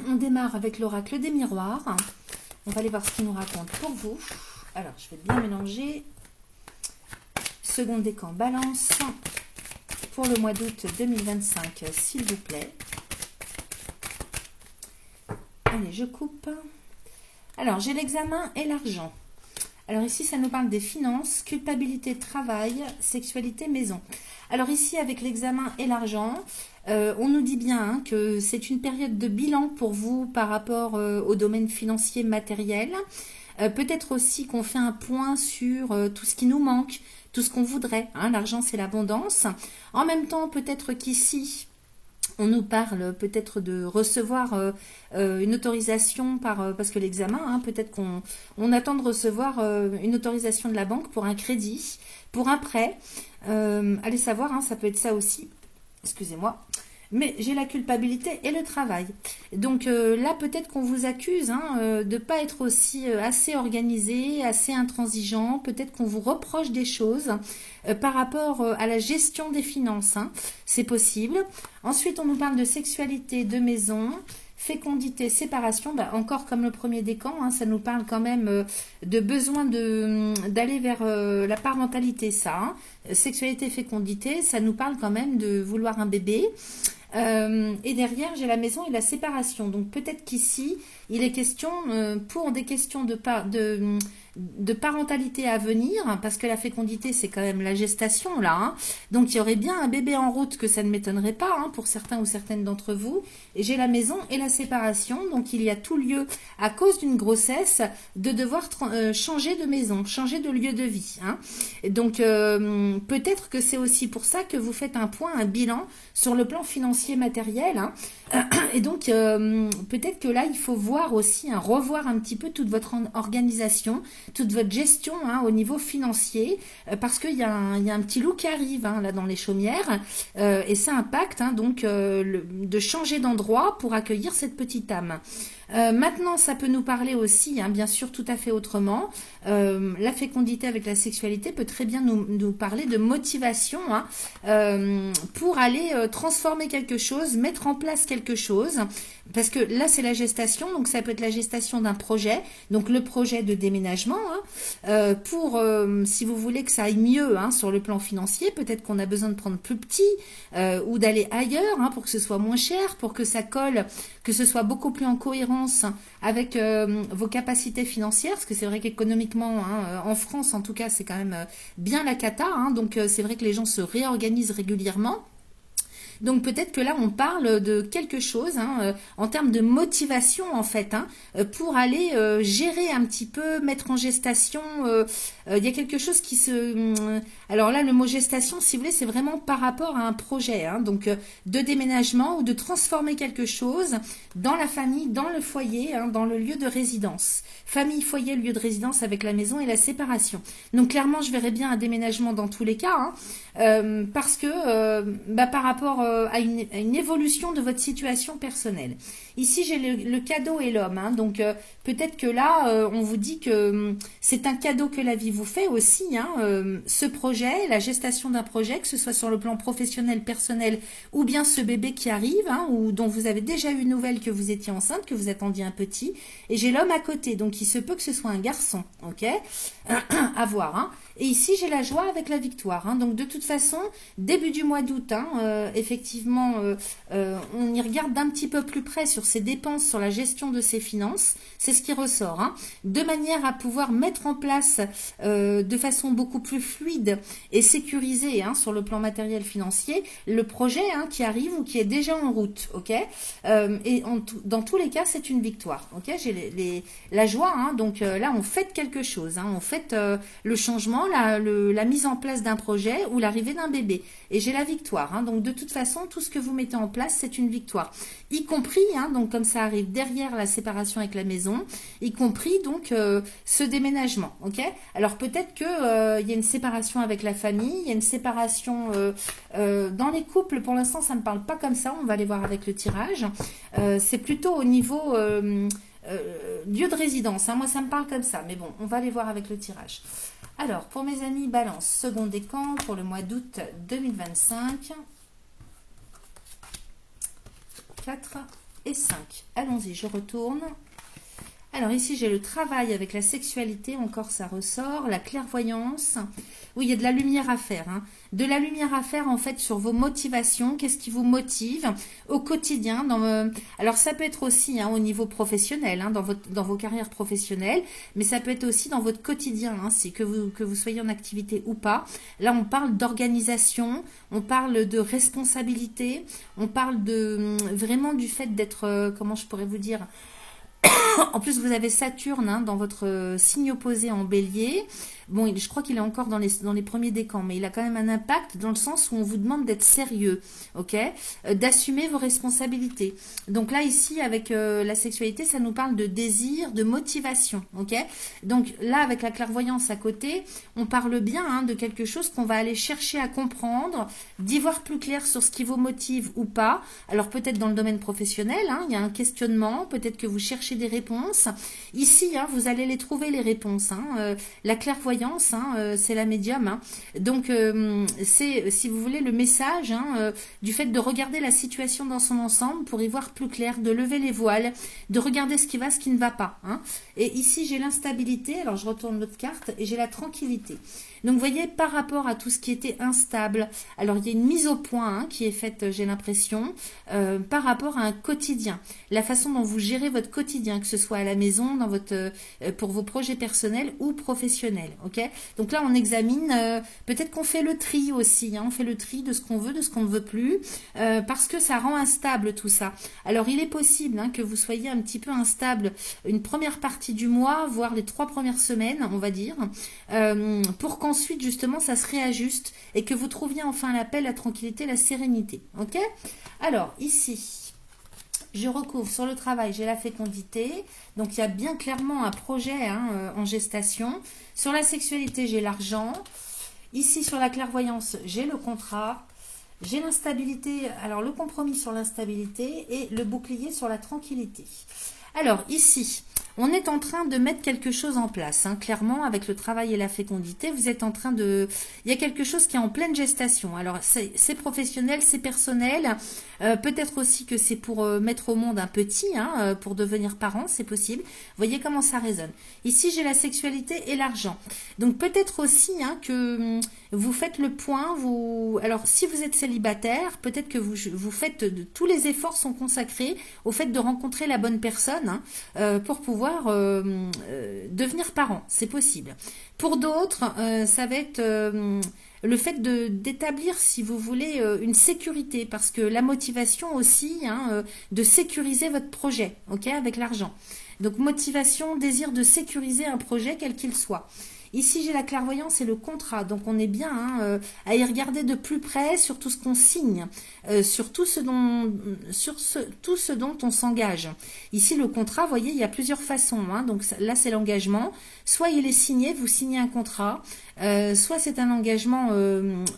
On démarre avec l'oracle des miroirs. On va aller voir ce qu'il nous raconte pour vous. Alors, je vais bien mélanger. Second décan balance pour le mois d'août 2025, s'il vous plaît. Allez, je coupe. Alors, j'ai l'examen et l'argent. Alors ici, ça nous parle des finances, culpabilité, travail, sexualité, maison. Alors ici, avec l'examen et l'argent, on nous dit bien que c'est une période de bilan pour vous par rapport au domaine financier matériel. Peut-être aussi qu'on fait un point sur tout ce qui nous manque, tout ce qu'on voudrait. Hein. L'argent, c'est l'abondance. En même temps, peut-être qu'ici, on nous parle peut-être de recevoir une autorisation parce que l'examen, hein, peut-être qu'on attend de recevoir une autorisation de la banque pour un crédit, pour un prêt. Allez savoir, hein, ça peut être ça aussi. Excusez-moi. Mais j'ai la culpabilité et le travail. Donc là, peut-être qu'on vous accuse de ne pas être aussi assez organisé, assez intransigeant. Peut-être qu'on vous reproche des choses par rapport à la gestion des finances. Hein. C'est possible. Ensuite, on nous parle de sexualité, de maison, fécondité, séparation. Bah, encore comme le premier décan, hein, ça nous parle quand même de besoin d'aller vers la parentalité, ça. Hein. Sexualité, fécondité, ça nous parle quand même de vouloir un bébé. Et derrière, j'ai la maison et la séparation. Donc peut-être qu'ici, il est question pour des questions de parentalité à venir, hein, parce que la fécondité, c'est quand même la gestation, là. Hein. Donc il y aurait bien un bébé en route, que ça ne m'étonnerait pas, hein, pour certains ou certaines d'entre vous. Et j'ai la maison et la séparation. Donc il y a tout lieu, à cause d'une grossesse, de devoir changer de maison, changer de lieu de vie. Hein. Et donc peut-être que c'est aussi pour ça que vous faites un point, un bilan sur le plan financier matériel. Hein. Et donc peut-être que là, il faut voir aussi, hein, revoir un petit peu toute votre organisation, toute votre gestion, hein, au niveau financier, parce qu'il y a un petit loup qui arrive, hein, là dans les chaumières, et ça impacte, hein, donc de changer d'endroit pour accueillir cette petite âme. Maintenant, ça peut nous parler aussi, hein, bien sûr, tout à fait autrement. La fécondité avec la sexualité peut très bien nous parler de motivation, hein, pour aller transformer quelque chose, mettre en place quelque chose. Parce que là, c'est la gestation, donc ça peut être la gestation d'un projet, donc le projet de déménagement, hein, pour, si vous voulez que ça aille mieux, hein, sur le plan financier, peut-être qu'on a besoin de prendre plus petit ou d'aller ailleurs, hein, pour que ce soit moins cher, pour que ça colle, que ce soit beaucoup plus en cohérence avec vos capacités financières, parce que c'est vrai qu'économiquement, hein, en France en tout cas, c'est quand même bien la cata, hein, donc c'est vrai que les gens se réorganisent régulièrement. Donc peut-être que là on parle de quelque chose, hein, en termes de motivation en fait, hein, pour aller gérer un petit peu, mettre en gestation. Il y a quelque chose qui se... alors là le mot gestation, si vous voulez, c'est vraiment par rapport à un projet, hein, donc de déménagement ou de transformer quelque chose dans la famille, dans le foyer, hein, dans le lieu de résidence. Famille, foyer, lieu de résidence avec la maison et la séparation. Donc clairement je verrais bien un déménagement dans tous les cas, hein, parce que par rapport à une évolution de votre situation personnelle. Ici, j'ai le cadeau et l'homme. Hein, donc, peut-être que là, on vous dit que c'est un cadeau que la vie vous fait aussi. Hein, ce projet, la gestation d'un projet, que ce soit sur le plan professionnel, personnel, ou bien ce bébé qui arrive, hein, ou dont vous avez déjà eu nouvelle que vous étiez enceinte, que vous attendiez un petit. Et j'ai l'homme à côté. Donc, il se peut que ce soit un garçon. Ok, à voir. Hein. Et ici, j'ai la joie avec la victoire. Hein. Donc, de toute façon, début du mois d'août, hein, effectivement, on y regarde d'un petit peu plus près sur ses dépenses, sur la gestion de ses finances. C'est ce qui ressort. Hein. De manière à pouvoir mettre en place de façon beaucoup plus fluide et sécurisée, hein, sur le plan matériel financier, le projet, hein, qui arrive ou qui est déjà en route. Ok, et dans tous les cas, c'est une victoire. Ok, j'ai la joie. Hein, donc là, on fête quelque chose. Hein, on fête le changement, la mise en place d'un projet ou l'arrivée d'un bébé. Et j'ai la victoire. Hein, donc de toute façon, tout ce que vous mettez en place, c'est une victoire. Y compris, hein, donc comme ça arrive derrière la séparation avec la maison, y compris donc ce déménagement. Ok. Alors peut-être que y a une séparation avec la famille, il y a une séparation dans les couples. Pour l'instant, ça ne parle pas comme ça. On va aller voir avec le tirage. C'est plutôt au niveau lieu de résidence. Hein. Moi, ça me parle comme ça. Mais bon, on va aller voir avec le tirage. Alors, pour mes amis balance, second décan pour le mois d'août 2025. 4 et 5. Allons-y, je retourne. Alors ici, j'ai le travail avec la sexualité, encore ça ressort, la clairvoyance. Oui, il y a de la lumière à faire. Hein. De la lumière à faire en fait sur vos motivations, qu'est-ce qui vous motive au quotidien. Alors ça peut être aussi au niveau professionnel, dans vos carrières professionnelles, mais ça peut être aussi dans votre quotidien, c'est que vous soyez en activité ou pas. Là, on parle d'organisation, on parle de responsabilité, on parle vraiment du fait d'être, comment je pourrais vous dire, en plus, vous avez Saturne dans votre signe opposé en bélier. Bon, je crois qu'il est encore dans les premiers décans, mais il a quand même un impact dans le sens où on vous demande d'être sérieux, ok, d'assumer vos responsabilités. Donc là, ici, avec la sexualité, ça nous parle de désir, de motivation, ok. Donc là, avec la clairvoyance à côté, on parle bien de quelque chose qu'on va aller chercher à comprendre, d'y voir plus clair sur ce qui vous motive ou pas. Alors peut-être dans le domaine professionnel, il y a un questionnement, peut-être que vous cherchez des réponses. Ici, vous allez les trouver, les réponses. La clairvoyance, c'est la médium. Donc, c'est, si vous voulez, le message du fait de regarder la situation dans son ensemble pour y voir plus clair, de lever les voiles, de regarder ce qui va, ce qui ne va pas. Et ici, j'ai l'instabilité. Alors, je retourne l'autre carte et j'ai la tranquillité. Donc, vous voyez, par rapport à tout ce qui était instable, alors il y a une mise au point qui est faite, j'ai l'impression, par rapport à un quotidien. La façon dont vous gérez votre quotidien, que ce soit à la maison, pour vos projets personnels ou professionnels. Ok. Donc là, on examine, peut-être qu'on fait le tri aussi. On fait le tri de ce qu'on veut, de ce qu'on ne veut plus, parce que ça rend instable tout ça. Alors, il est possible que vous soyez un petit peu instable une première partie du mois, voire les 3 premières semaines, on va dire, pour qu'ensuite, justement, ça se réajuste et que vous trouviez enfin la paix, la tranquillité, la sérénité. Ok. Alors, ici, je recouvre sur le travail, j'ai la fécondité. Donc, il y a bien clairement un projet en gestation. Sur la sexualité, j'ai l'argent. Ici, sur la clairvoyance, j'ai le contrat. J'ai l'instabilité, alors le compromis sur l'instabilité et le bouclier sur la tranquillité. Alors, ici, on est en train de mettre quelque chose en place. Clairement, avec le travail et la fécondité, vous êtes en train de... Il y a quelque chose qui est en pleine gestation. Alors, c'est professionnel, c'est personnel. Peut-être aussi que c'est pour mettre au monde un petit, pour devenir parent, c'est possible. Vous voyez comment ça résonne. Ici, j'ai la sexualité et l'argent. Donc, peut-être aussi que vous faites le point. Alors, si vous êtes célibataire, peut-être que vous faites... tous les efforts sont consacrés au fait de rencontrer la bonne personne pour pouvoir devenir parent, c'est possible. Pour d'autres, ça va être le fait d'établir, si vous voulez, une sécurité, parce que la motivation aussi, de sécuriser votre projet, ok, avec l'argent. Donc motivation, désir de sécuriser un projet, quel qu'il soit. Ici, j'ai la clairvoyance et le contrat, donc on est bien à y regarder de plus près sur tout ce qu'on signe, sur tout ce dont on s'engage. Ici, le contrat, vous voyez, il y a plusieurs façons. Donc là, c'est l'engagement. Soit il est signé, vous signez un contrat, soit c'est un engagement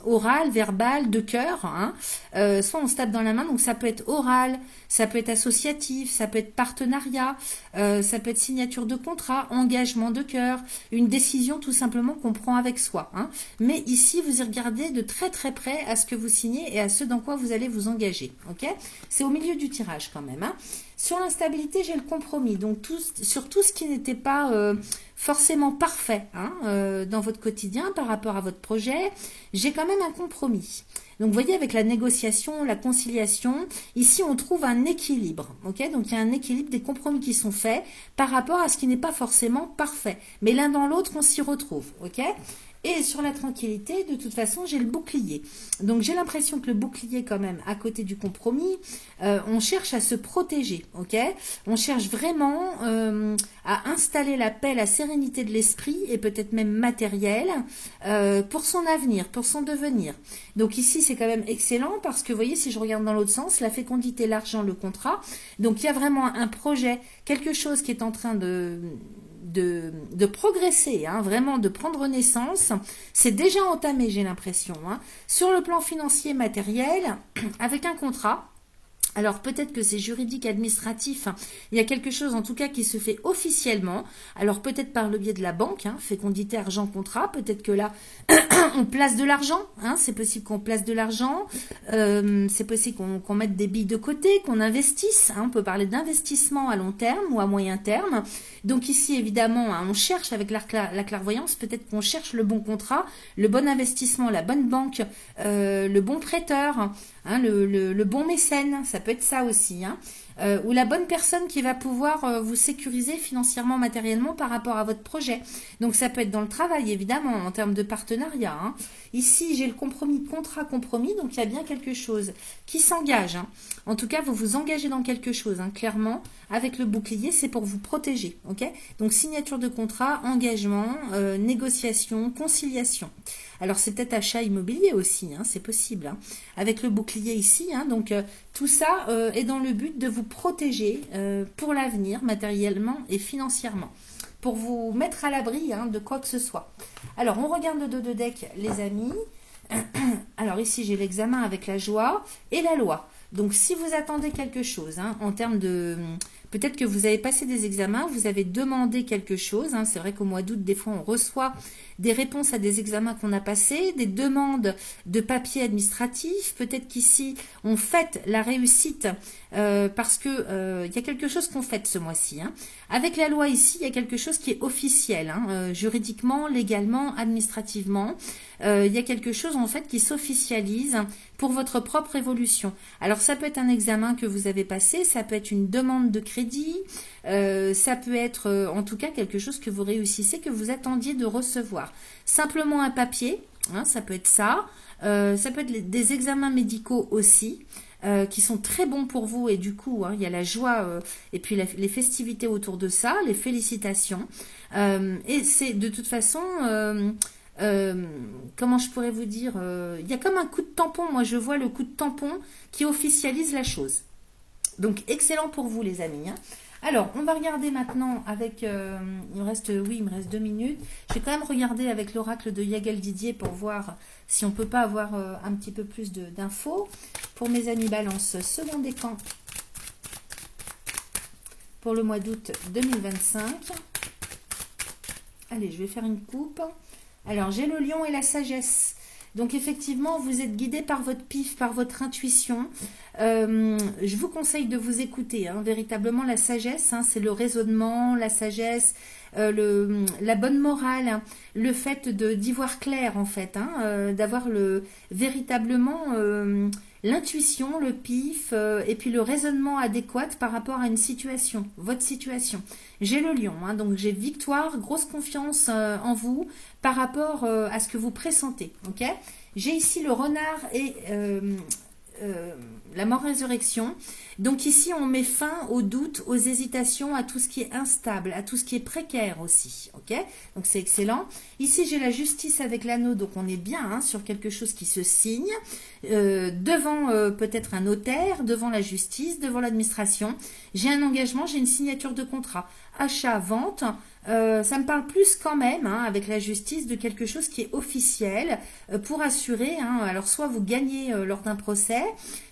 oral, verbal, de cœur, soit on se tape dans la main, donc ça peut être oral, ça peut être associatif, ça peut être partenariat, ça peut être signature de contrat, engagement de cœur, une décision tout simplement qu'on prend avec soi. Mais ici, vous y regardez de très très près à ce que vous signez et à ce dans quoi vous allez vous engager. Ok, c'est au milieu du tirage quand même. Sur l'instabilité, j'ai le compromis. Donc sur tout ce qui n'était pas forcément parfait dans votre quotidien par rapport à votre projet, j'ai quand même un compromis. Donc, vous voyez, avec la négociation, la conciliation, ici, on trouve un équilibre. Ok, donc, il y a un équilibre des compromis qui sont faits par rapport à ce qui n'est pas forcément parfait. Mais l'un dans l'autre, on s'y retrouve. Ok. Et sur la tranquillité, de toute façon, j'ai le bouclier. Donc, j'ai l'impression que le bouclier, quand même, à côté du compromis, on cherche à se protéger, ok. On cherche vraiment à installer la paix, la sérénité de l'esprit, et peut-être même matériel, pour son avenir, pour son devenir. Donc, ici, c'est quand même excellent, parce que, vous voyez, si je regarde dans l'autre sens, la fécondité, l'argent, le contrat, donc il y a vraiment un projet, quelque chose qui est en train de progresser, vraiment de prendre naissance. C'est déjà entamé, j'ai l'impression, sur le plan financier matériel, avec un contrat. Alors peut-être que c'est juridique, administratif, hein. Il y a quelque chose en tout cas qui se fait officiellement. Alors peut-être par le biais de la banque, hein, fécondité, argent, contrat. Peut-être que là, on place de l'argent. Hein, c'est possible qu'on place de l'argent. C'est possible qu'on mette des billes de côté, qu'on investisse. Hein, on peut parler d'investissement à long terme ou à moyen terme. Donc ici, évidemment, hein, on cherche avec la clairvoyance. Peut-être qu'on cherche le bon contrat, le bon investissement, la bonne banque, le bon prêteur, hein, le bon mécène. Ça peut être ça aussi, hein. Ou la bonne personne qui va pouvoir vous sécuriser financièrement, matériellement par rapport à votre projet. Donc ça peut être dans le travail, évidemment, en termes de partenariat, hein. Ici, j'ai le compromis, contrat compromis, donc il y a bien quelque chose qui s'engage, hein. En tout cas, vous vous engagez dans quelque chose, hein, clairement. Avec le bouclier, c'est pour vous protéger, ok? Donc signature de contrat, engagement, négociation, conciliation. Alors c'est peut-être achat immobilier aussi, hein, c'est possible, hein. Avec le bouclier ici, hein, donc tout ça est dans le but de vous protéger pour l'avenir, matériellement et financièrement, pour vous mettre à l'abri, hein, de quoi que ce soit. Alors on regarde le dos de deck, les amis. Alors ici j'ai l'examen avec la joie et la loi. Donc si vous attendez quelque chose, hein, en termes de... Peut-être que vous avez passé des examens, vous avez demandé quelque chose, hein. C'est vrai qu'au mois d'août, des fois, on reçoit des réponses à des examens qu'on a passés, des demandes de papiers administratifs. Peut-être qu'ici, on fête la réussite parce que il y a quelque chose qu'on fête ce mois-ci, hein. Avec la loi ici, il y a quelque chose qui est officiel, hein, juridiquement, légalement, administrativement. Il y a quelque chose en fait qui s'officialise pour votre propre évolution. Alors ça peut être un examen que vous avez passé, ça peut être une demande de crédit, ça peut être en tout cas quelque chose que vous réussissez, que vous attendiez de recevoir. Simplement un papier, hein, ça peut être ça. Ça peut être des examens médicaux aussi. Qui sont très bons pour vous et du coup hein, il y a la joie et puis les festivités autour de ça, les félicitations et c'est de toute façon comment je pourrais vous dire, il y a comme un coup de tampon, moi je vois le coup de tampon qui officialise la chose. Donc excellent pour vous les amis, hein. Alors, on va regarder maintenant avec... il me reste 2 minutes. Je vais quand même regarder avec l'oracle de Yagel Didier pour voir si on ne peut pas avoir un petit peu plus d'infos. Pour mes amis Balance, second décan pour le mois d'août 2025. Allez, je vais faire une coupe. Alors, j'ai le lion et la sagesse. Donc effectivement, vous êtes guidé par votre pif, par votre intuition. Je vous conseille de vous écouter, hein. Véritablement, la sagesse, hein, c'est le raisonnement, la sagesse, la bonne morale, hein, le fait d'y voir clair en fait, hein, d'avoir véritablement l'intuition, le pif et puis le raisonnement adéquat par rapport à une situation, votre situation. J'ai le lion, hein, donc j'ai victoire, grosse confiance en vous par rapport à ce que vous pressentez. Ok, j'ai ici le renard et la mort-résurrection. Donc ici, on met fin aux doutes, aux hésitations, à tout ce qui est instable, à tout ce qui est précaire aussi. Ok, donc c'est excellent. Ici, j'ai la justice avec l'anneau, donc on est bien hein, sur quelque chose qui se signe devant peut-être un notaire, devant la justice, devant l'administration. J'ai un engagement, j'ai une signature de contrat. Achat, vente, ça me parle plus quand même, hein, avec la justice, de quelque chose qui est officiel pour assurer, hein, alors soit vous gagnez lors d'un procès,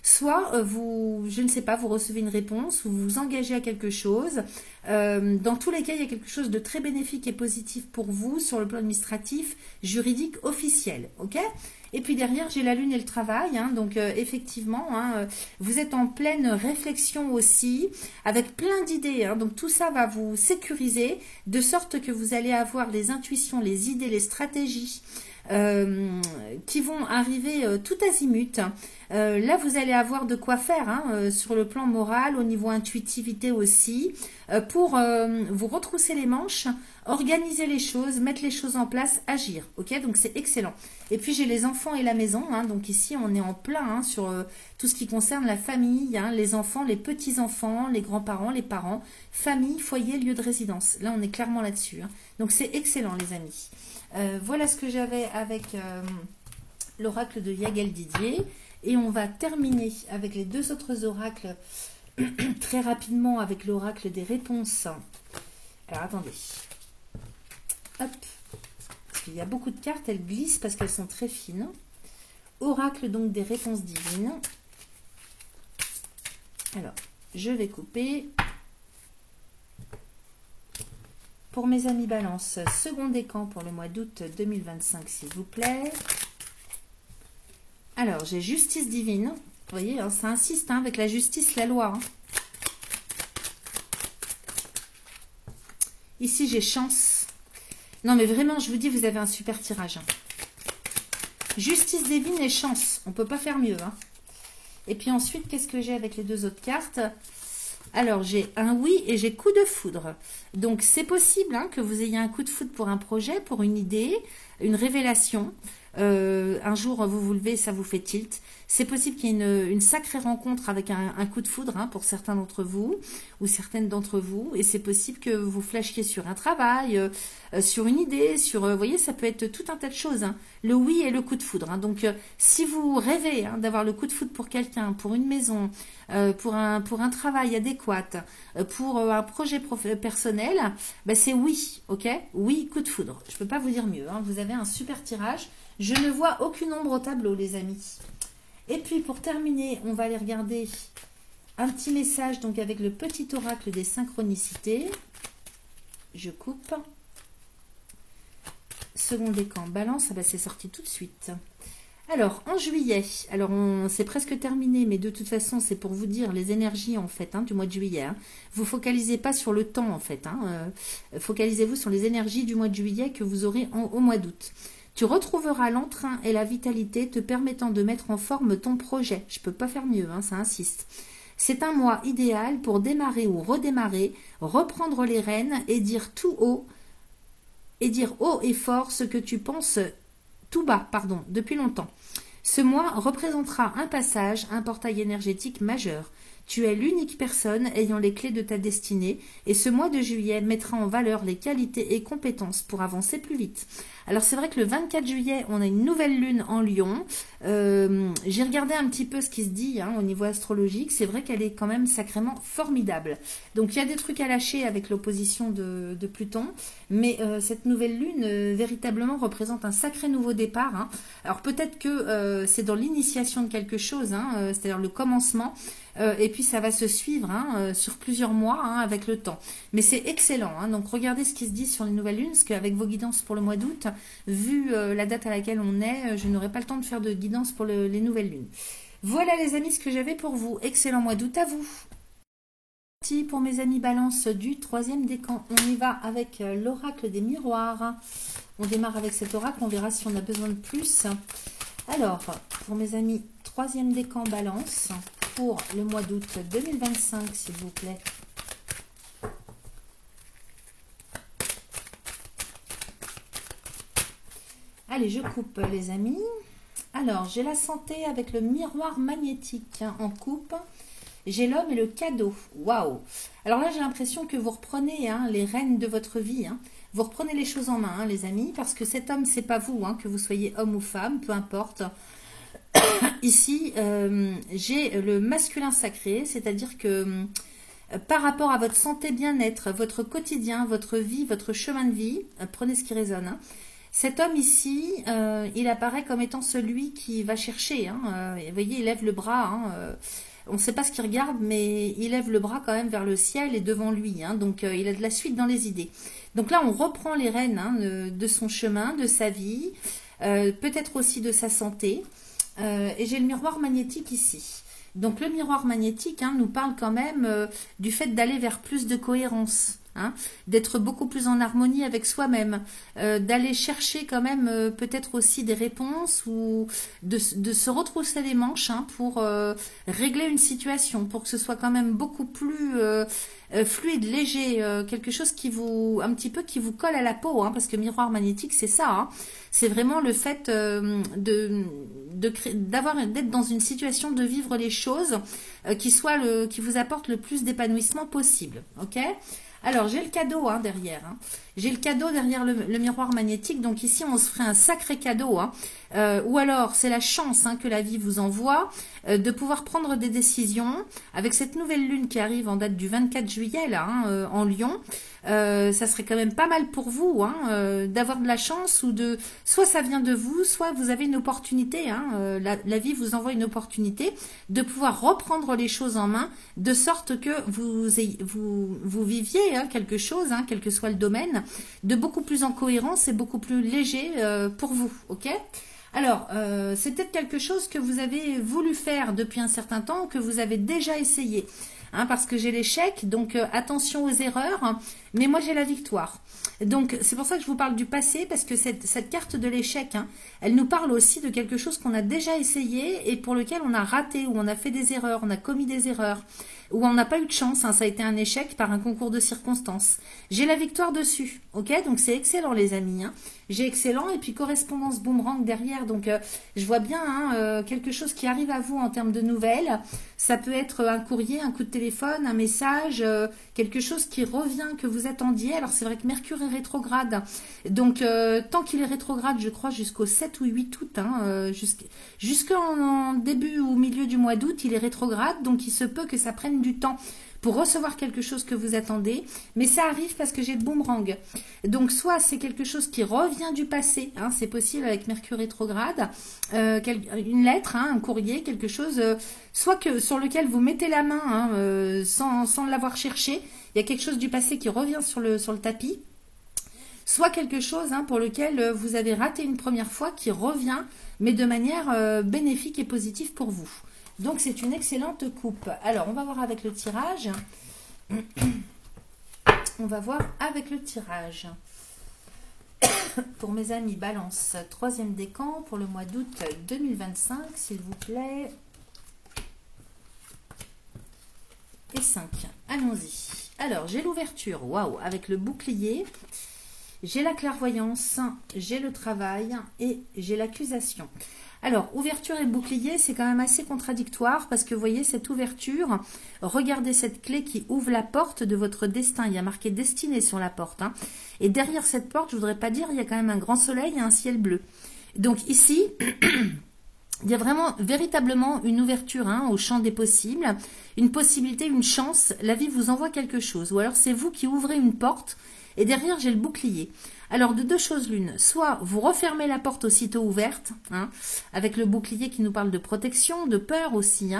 soit vous, je ne sais pas, vous recevez une réponse, ou vous vous engagez à quelque chose. Dans tous les cas, il y a quelque chose de très bénéfique et positif pour vous sur le plan administratif, juridique, officiel. Ok ? Et puis derrière, j'ai la lune et le travail, hein, donc effectivement, hein, vous êtes en pleine réflexion aussi, avec plein d'idées, hein, donc tout ça va vous sécuriser, de sorte que vous allez avoir les intuitions, les idées, les stratégies qui vont arriver tout azimut. Là, vous allez avoir de quoi faire hein, sur le plan moral, au niveau intuitivité aussi, pour vous retrousser les manches, organiser les choses, mettre les choses en place, agir. Ok, donc c'est excellent. Et puis j'ai les enfants et la maison. Hein, donc ici, on est en plein hein, sur tout ce qui concerne la famille, hein, les enfants, les petits-enfants, les grands-parents, les parents, famille, foyer, lieu de résidence. Là, on est clairement là-dessus. Hein. Donc c'est excellent, les amis. Voilà ce que j'avais avec l'oracle de Yagel Didier. Et on va terminer avec les deux autres oracles très rapidement avec l'oracle des réponses. Alors attendez. Hop. Parce qu'il y a beaucoup de cartes, elles glissent parce qu'elles sont très fines. Oracle donc des réponses divines. Alors, je vais couper. Pour mes amis Balance, second décan pour le mois d'août 2025, s'il vous plaît. Alors, j'ai justice divine. Vous voyez, hein, ça insiste hein, avec la justice, la loi. Hein. Ici, j'ai chance. Non, mais vraiment, je vous dis, vous avez un super tirage. Hein. Justice divine et chance. On ne peut pas faire mieux. Hein. Et puis ensuite, qu'est-ce que j'ai avec les deux autres cartes? Alors, j'ai un oui et j'ai coup de foudre. Donc, c'est possible hein, que vous ayez un coup de foudre pour un projet, pour une idée, une révélation. Un jour, vous vous levez, ça vous fait tilt. C'est possible qu'il y ait une sacrée rencontre avec un coup de foudre hein, pour certains d'entre vous ou certaines d'entre vous. Et c'est possible que vous flashiez sur un travail, sur une idée, sur... vous voyez, ça peut être tout un tas de choses. Hein. Le oui et le coup de foudre. Hein. Donc, si vous rêvez hein, d'avoir le coup de foudre pour quelqu'un, pour une maison, pour un travail adéquat, pour un projet personnel, bah c'est oui, ok? Oui, coup de foudre. Je ne peux pas vous dire mieux. Hein. Vous avez un super tirage. Je ne vois aucune ombre au tableau, les amis. Et puis, pour terminer, on va aller regarder un petit message donc avec le petit oracle des synchronicités. Je coupe. Second décan, balance. Ah bah, c'est sorti tout de suite. Alors, en juillet, alors c'est presque terminé, mais de toute façon, c'est pour vous dire les énergies, en fait, hein, du mois de juillet. Hein. Vous focalisez pas sur le temps, en fait. Hein, focalisez-vous sur les énergies du mois de juillet que vous aurez au mois d'août. Tu retrouveras l'entrain et la vitalité te permettant de mettre en forme ton projet. Je ne peux pas faire mieux, hein, ça insiste. C'est un mois idéal pour démarrer ou redémarrer, reprendre les rênes et dire tout haut, et dire haut et fort ce que tu penses tout bas, pardon, depuis longtemps. Ce mois représentera un passage, un portail énergétique majeur. Tu es l'unique personne ayant les clés de ta destinée et ce mois de juillet mettra en valeur les qualités et compétences pour avancer plus vite. Alors c'est vrai que le 24 juillet, on a une nouvelle lune en Lion. J'ai regardé un petit peu ce qui se dit hein, au niveau astrologique. C'est vrai qu'elle est quand même sacrément formidable. Donc il y a des trucs à lâcher avec l'opposition de Pluton. Mais cette nouvelle lune véritablement représente un sacré nouveau départ. Hein. Alors peut-être que c'est dans l'initiation de quelque chose, hein, c'est-à-dire le commencement. Et puis ça va se suivre hein, sur plusieurs mois hein, avec le temps. Mais c'est excellent. Hein, donc regardez ce qui se dit sur les nouvelles lunes, parce qu'avec vos guidances pour le mois d'août, vu la date à laquelle on est, je n'aurai pas le temps de faire de guidance pour les nouvelles lunes. Voilà les amis ce que j'avais pour vous. Excellent mois d'août à vous. Pour mes amis Balance du troisième décan, on y va avec l'oracle des miroirs. On démarre avec cet oracle, on verra si on a besoin de plus. Alors, pour mes amis troisième décan Balance, pour le mois d'août 2025, s'il vous plaît. Allez, je coupe les amis. Alors, j'ai la santé avec le miroir magnétique hein, en coupe. J'ai l'homme et le cadeau. Waouh! Alors là, j'ai l'impression que vous reprenez hein, les rênes de votre vie. Hein. Vous reprenez les choses en main, hein, les amis, parce que cet homme, c'est pas vous, hein, que vous soyez homme ou femme, peu importe. Ici, j'ai le masculin sacré, c'est-à-dire que par rapport à votre santé, bien-être, votre quotidien, votre vie, votre chemin de vie, prenez ce qui résonne. Hein. Cet homme ici, il apparaît comme étant celui qui va chercher. Hein, vous voyez, il lève le bras. Hein, on ne sait pas ce qu'il regarde, mais il lève le bras quand même vers le ciel et devant lui. Hein, donc, il a de la suite dans les idées. Donc là, on reprend les rênes hein, de son chemin, de sa vie, peut-être aussi de sa santé. Et j'ai le miroir magnétique ici. Donc le miroir magnétique hein, nous parle quand même du fait d'aller vers plus de cohérence, hein, d'être beaucoup plus en harmonie avec soi-même, d'aller chercher quand même peut-être aussi des réponses ou de se retrousser les manches hein, pour régler une situation, pour que ce soit quand même beaucoup plus fluide, léger, quelque chose qui vous, un petit peu qui vous colle à la peau, hein, parce que miroir magnétique c'est ça, hein, c'est vraiment le fait d'être dans une situation de vivre les choses qui vous apporte le plus d'épanouissement possible, ok? Alors, j'ai le cadeau derrière. J'ai le cadeau derrière le miroir magnétique. Donc ici, on se ferait un sacré cadeau. Ou alors, c'est la chance que la vie vous envoie de pouvoir prendre des décisions. Avec cette nouvelle lune qui arrive en date du 24 juillet, là, en Lion, ça serait quand même pas mal pour vous d'avoir de la chance ou de... Soit ça vient de vous, soit vous avez une opportunité. La vie vous envoie une opportunité de pouvoir reprendre les choses en main de sorte que vous viviez quelque chose, quel que soit le domaine, de beaucoup plus en cohérence et beaucoup plus léger pour vous, ok? Alors, c'est peut-être quelque chose que vous avez voulu faire depuis un certain temps, que vous avez déjà essayé, parce que j'ai l'échec, donc attention aux erreurs, mais moi j'ai la victoire. Donc, c'est pour ça que je vous parle du passé, parce que cette carte de l'échec, elle nous parle aussi de quelque chose qu'on a déjà essayé et pour lequel on a raté, ou on a fait des erreurs, on a commis des erreurs, ou on n'a pas eu de chance, ça a été un échec par un concours de circonstances. J'ai la victoire dessus, ok? Donc, c'est excellent les amis, J'ai excellent, et puis correspondance boomerang derrière, donc je vois bien quelque chose qui arrive à vous en termes de nouvelles. Ça peut être un courrier, un coup de téléphone, un message, quelque chose qui revient, que vous attendiez. Alors c'est vrai que Mercure est rétrograde, donc tant qu'il est rétrograde, je crois jusqu'au 7 ou 8 août, jusqu'en début ou milieu du mois d'août, il est rétrograde, donc il se peut que ça prenne du temps pour recevoir quelque chose que vous attendez, mais ça arrive parce que j'ai le boomerang. Donc soit c'est quelque chose qui revient du passé, c'est possible avec Mercure rétrograde, une lettre, un courrier, quelque chose, soit que sur lequel vous mettez la main sans l'avoir cherché, il y a quelque chose du passé qui revient sur le tapis, soit quelque chose pour lequel vous avez raté une première fois qui revient, mais de manière bénéfique et positive pour vous. Donc, c'est une excellente coupe. Alors, on va voir avec le tirage. On va voir avec le tirage. Pour mes amis Balance, troisième décan pour le mois d'août 2025, s'il vous plaît. Et 5. Allons-y. Alors, j'ai l'ouverture. Waouh, avec le bouclier. J'ai la clairvoyance, j'ai le travail et j'ai l'accusation. Alors, ouverture et bouclier, c'est quand même assez contradictoire parce que vous voyez cette ouverture, regardez cette clé qui ouvre la porte de votre destin. Il y a marqué destinée sur la porte. Et derrière cette porte, je ne voudrais pas dire, il y a quand même un grand soleil et un ciel bleu. Donc ici, il y a vraiment, véritablement une ouverture au champ des possibles, une possibilité, une chance. La vie vous envoie quelque chose. Ou alors c'est vous qui ouvrez une porte et derrière j'ai le bouclier. Alors, de deux choses l'une, soit vous refermez la porte aussitôt ouverte, avec le bouclier qui nous parle de protection, de peur aussi,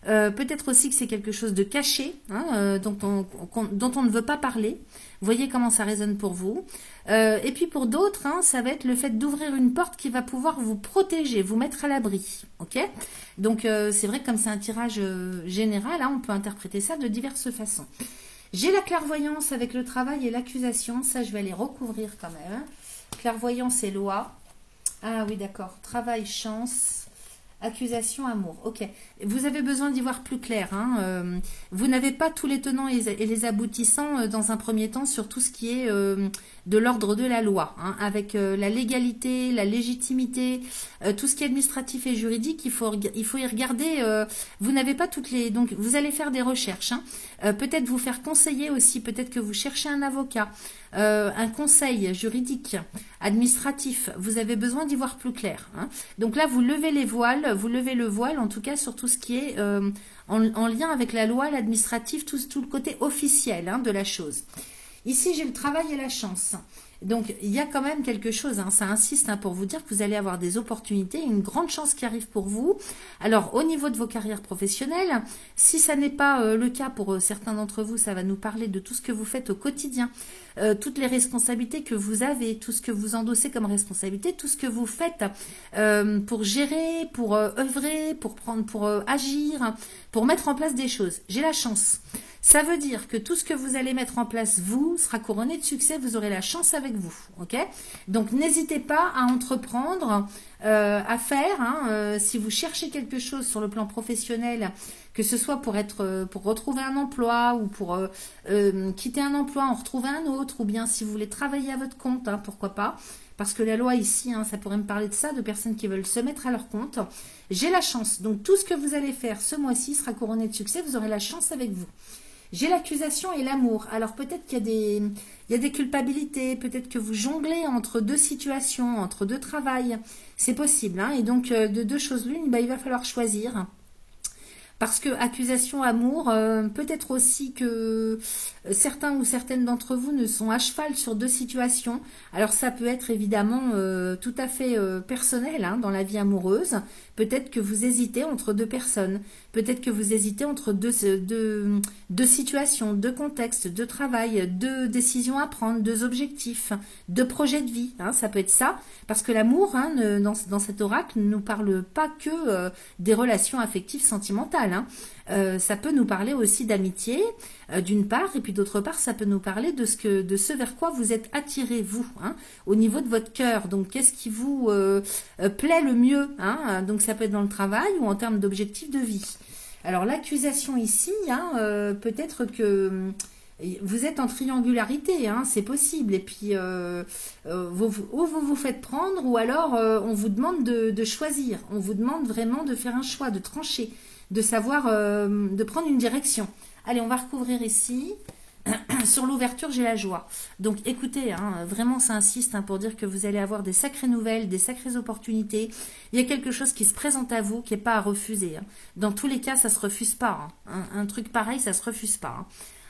peut-être aussi que c'est quelque chose de caché, dont on ne veut pas parler. Vous voyez comment ça résonne pour vous. Et puis pour d'autres, ça va être le fait d'ouvrir une porte qui va pouvoir vous protéger, vous mettre à l'abri. Ok? Donc, c'est vrai que comme c'est un tirage général, on peut interpréter ça de diverses façons. J'ai la clairvoyance avec le travail et l'accusation. Ça, je vais les recouvrir quand même. Clairvoyance et loi. Ah oui, d'accord. Travail, chance, accusation, amour. Ok. Vous avez besoin d'y voir plus clair. Vous n'avez pas tous les tenants et les aboutissants dans un premier temps sur tout ce qui est de l'ordre de la loi. Avec la légalité, la légitimité, tout ce qui est administratif et juridique, il faut y regarder. Vous n'avez pas toutes les... Donc, vous allez faire des recherches. Peut-être vous faire conseiller aussi. Peut-être que vous cherchez un avocat. Un conseil juridique, administratif, vous avez besoin d'y voir plus clair. Donc là, vous levez les voiles, vous levez le voile, en tout cas sur tout ce qui est en lien avec la loi, l'administratif, tout le côté officiel de la chose. Ici, j'ai le travail et la chance. Donc, il y a quand même quelque chose, ça insiste pour vous dire que vous allez avoir des opportunités, une grande chance qui arrive pour vous. Alors, au niveau de vos carrières professionnelles, si ça n'est pas le cas pour certains d'entre vous, ça va nous parler de tout ce que vous faites au quotidien, toutes les responsabilités que vous avez, tout ce que vous endossez comme responsabilité, tout ce que vous faites pour gérer, pour œuvrer, pour agir, pour mettre en place des choses. J'ai la chance. Ça veut dire que tout ce que vous allez mettre en place, vous, sera couronné de succès, vous aurez la chance avec vous, ok? Donc, n'hésitez pas à entreprendre, à faire, si vous cherchez quelque chose sur le plan professionnel, que ce soit pour retrouver un emploi ou pour quitter un emploi, en retrouver un autre, ou bien si vous voulez travailler à votre compte, pourquoi pas? Parce que la loi ici, ça pourrait me parler de ça, de personnes qui veulent se mettre à leur compte. J'ai la chance. Donc, tout ce que vous allez faire ce mois-ci sera couronné de succès, vous aurez la chance avec vous. J'ai l'accusation et l'amour. Alors peut-être qu'il y a il y a des culpabilités, peut-être que vous jonglez entre deux situations, entre deux travails. C'est possible, hein. Et donc de deux choses l'une, bah, il va falloir choisir. Parce que accusation, amour, peut-être aussi que certains ou certaines d'entre vous ne sont à cheval sur deux situations. Alors ça peut être évidemment tout à fait personnel, hein, dans la vie amoureuse. Peut-être que vous hésitez entre deux personnes. Peut-être que vous hésitez entre deux situations, deux contextes, deux travail, deux décisions à prendre, deux objectifs, deux projets de vie. Hein, ça peut être ça. Parce que l'amour, hein, dans cet oracle, ne nous parle pas que des relations affectives sentimentales. Hein. Ça peut nous parler aussi d'amitié, d'une part, et puis d'autre part, ça peut nous parler de ce vers quoi vous êtes attiré, vous, hein, au niveau de votre cœur. Donc, qu'est-ce qui vous plaît le mieux, hein. Donc, ça peut être dans le travail ou en termes d'objectifs de vie. Alors, l'accusation ici, hein, peut-être que vous êtes en triangularité, hein, c'est possible. Et puis, vous vous faites prendre, ou alors on vous demande de choisir. On vous demande vraiment de faire un choix, de trancher, de savoir, de prendre une direction. Allez, on va recouvrir ici. Sur l'ouverture, j'ai la joie. Donc, écoutez, hein, vraiment, ça insiste, hein, pour dire que vous allez avoir des sacrées nouvelles, des sacrées opportunités. Il y a quelque chose qui se présente à vous, qui n'est pas à refuser. Hein. Dans tous les cas, ça ne se refuse pas. Hein. Un truc pareil, ça ne se refuse pas. Hein.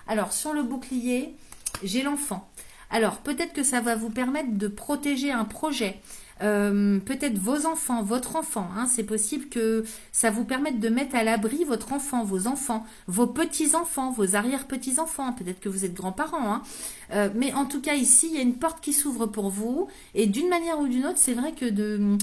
Alors, sur le bouclier, j'ai l'enfant. Alors, peut-être que ça va vous permettre de protéger un projet. Peut-être vos enfants, votre enfant, hein, c'est possible que ça vous permette de mettre à l'abri votre enfant, vos petits-enfants, vos arrière-petits-enfants, peut-être que vous êtes grands-parents, hein. Mais en tout cas ici, il y a une porte qui s'ouvre pour vous, et d'une manière ou d'une autre, c'est vrai que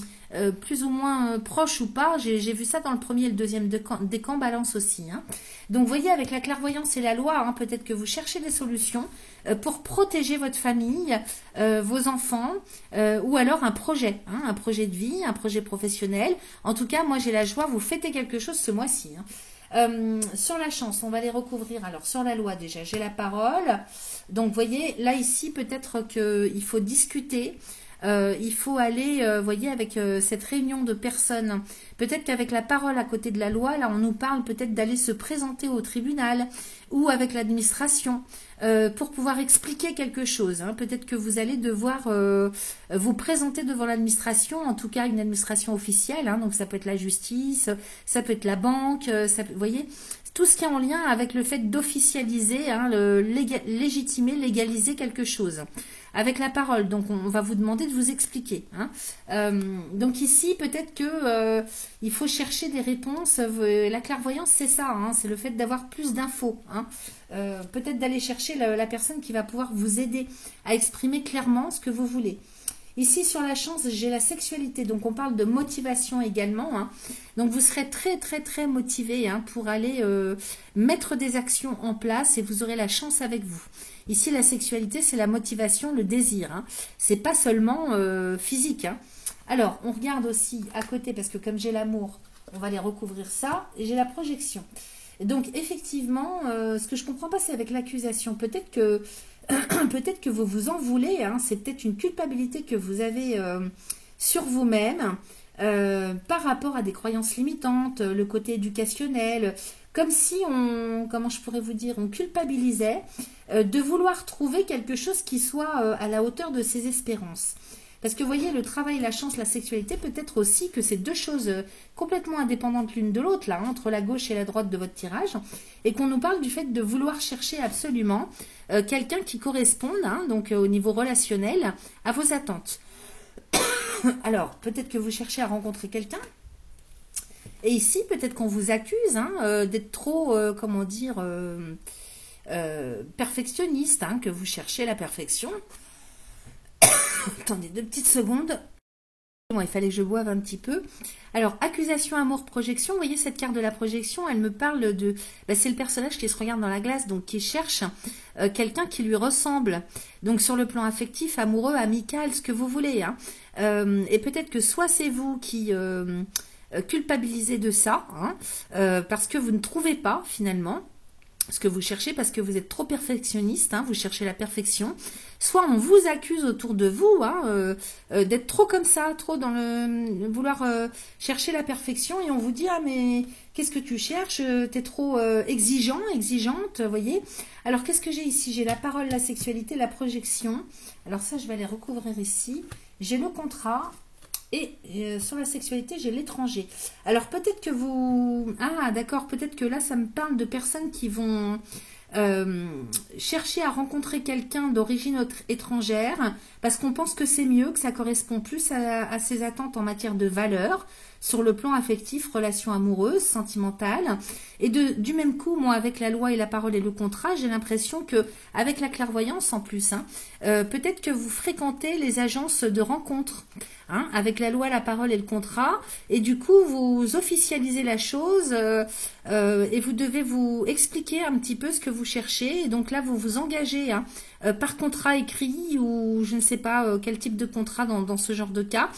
plus ou moins proche ou pas, j'ai vu ça dans le premier et le deuxième décan balance aussi, hein. Donc vous voyez, avec la clairvoyance et la loi, hein, peut-être que vous cherchez des solutions pour protéger votre famille, vos enfants, ou alors un projet, hein, un projet de vie, un projet professionnel. En tout cas, moi j'ai la joie, vous fêtez quelque chose ce mois-ci. Hein. Sur la chance, on va les recouvrir. Alors sur la loi déjà, j'ai la parole. Donc vous voyez, là ici peut-être qu'il faut discuter. Il faut aller, voyez, avec cette réunion de personnes. Peut-être qu'avec la parole à côté de la loi, là, on nous parle peut-être d'aller se présenter au tribunal ou avec l'administration pour pouvoir expliquer quelque chose. Hein. Peut-être que vous allez devoir vous présenter devant l'administration, en tout cas une administration officielle. Hein. Donc ça peut être la justice, ça peut être la banque, vous voyez, tout ce qui est en lien avec le fait d'officialiser, hein, légitimer, légaliser quelque chose. Avec la parole, donc on va vous demander de vous expliquer. Hein. Donc ici, peut-être que il faut chercher des réponses. La clairvoyance, c'est ça, hein, c'est le fait d'avoir plus d'infos. Hein. Peut-être d'aller chercher la personne qui va pouvoir vous aider à exprimer clairement ce que vous voulez. Ici, sur la chance, j'ai la sexualité. Donc, on parle de motivation également. Hein. Donc, vous serez très, très, très motivé, hein, pour aller mettre des actions en place et vous aurez la chance avec vous. Ici, la sexualité, c'est la motivation, le désir. Hein. C'est pas seulement physique. Hein. Alors, on regarde aussi à côté, parce que comme j'ai l'amour, on va aller recouvrir ça. Et j'ai la projection. Et donc, effectivement, ce que je comprends pas, c'est avec l'accusation. Peut-être que vous vous en voulez, hein, c'est peut-être une culpabilité que vous avez sur vous-même par rapport à des croyances limitantes, le côté éducationnel, comme si comment je pourrais vous dire, on culpabilisait de vouloir trouver quelque chose qui soit à la hauteur de ses espérances. Parce que vous voyez, le travail, la chance, la sexualité, peut-être aussi que c'est deux choses complètement indépendantes l'une de l'autre, là, hein, entre la gauche et la droite de votre tirage, et qu'on nous parle du fait de vouloir chercher absolument quelqu'un qui corresponde, hein, donc au niveau relationnel, à vos attentes. Alors, peut-être que vous cherchez à rencontrer quelqu'un, et ici, peut-être qu'on vous accuse, hein, d'être trop, comment dire, perfectionniste, hein, que vous cherchez la perfection. Attendez 2 petites secondes. Bon, il fallait que je boive un petit peu. Alors, accusation, amour, projection. Vous voyez cette carte de la projection, elle me parle de... c'est le personnage qui se regarde dans la glace, donc qui cherche quelqu'un qui lui ressemble. Donc, sur le plan affectif, amoureux, amical, ce que vous voulez. Hein. Et peut-être que soit c'est vous qui culpabilisez de ça, hein, parce que vous ne trouvez pas, finalement. ce que vous cherchez parce que vous êtes trop perfectionniste, hein, vous cherchez la perfection. Soit on vous accuse autour de vous d'être trop comme ça, trop dans le vouloir chercher la perfection et on vous dit ah mais qu'est-ce que tu cherches, t'es trop exigeant, exigeante, vous voyez. Alors qu'est-ce que j'ai ici? J'ai la parole, la sexualité, la projection. Alors ça je vais aller recouvrir ici. J'ai le contrat. Et sur la sexualité, j'ai l'étranger. Alors peut-être que vous... Ah d'accord, peut-être que là, ça me parle de personnes qui vont chercher à rencontrer quelqu'un d'origine étrangère parce qu'on pense que c'est mieux, que ça correspond plus à ses attentes en matière de valeurs sur le plan affectif, relation amoureuse, sentimentale. Et du même coup, moi, avec la loi et la parole et le contrat, j'ai l'impression que, avec la clairvoyance en plus, peut-être que vous fréquentez les agences de rencontres, avec la loi, la parole et le contrat, et du coup, vous officialisez la chose et vous devez vous expliquer un petit peu ce que vous cherchez. Et donc là, vous vous engagez par contrat écrit ou je ne sais pas quel type de contrat dans ce genre de cas.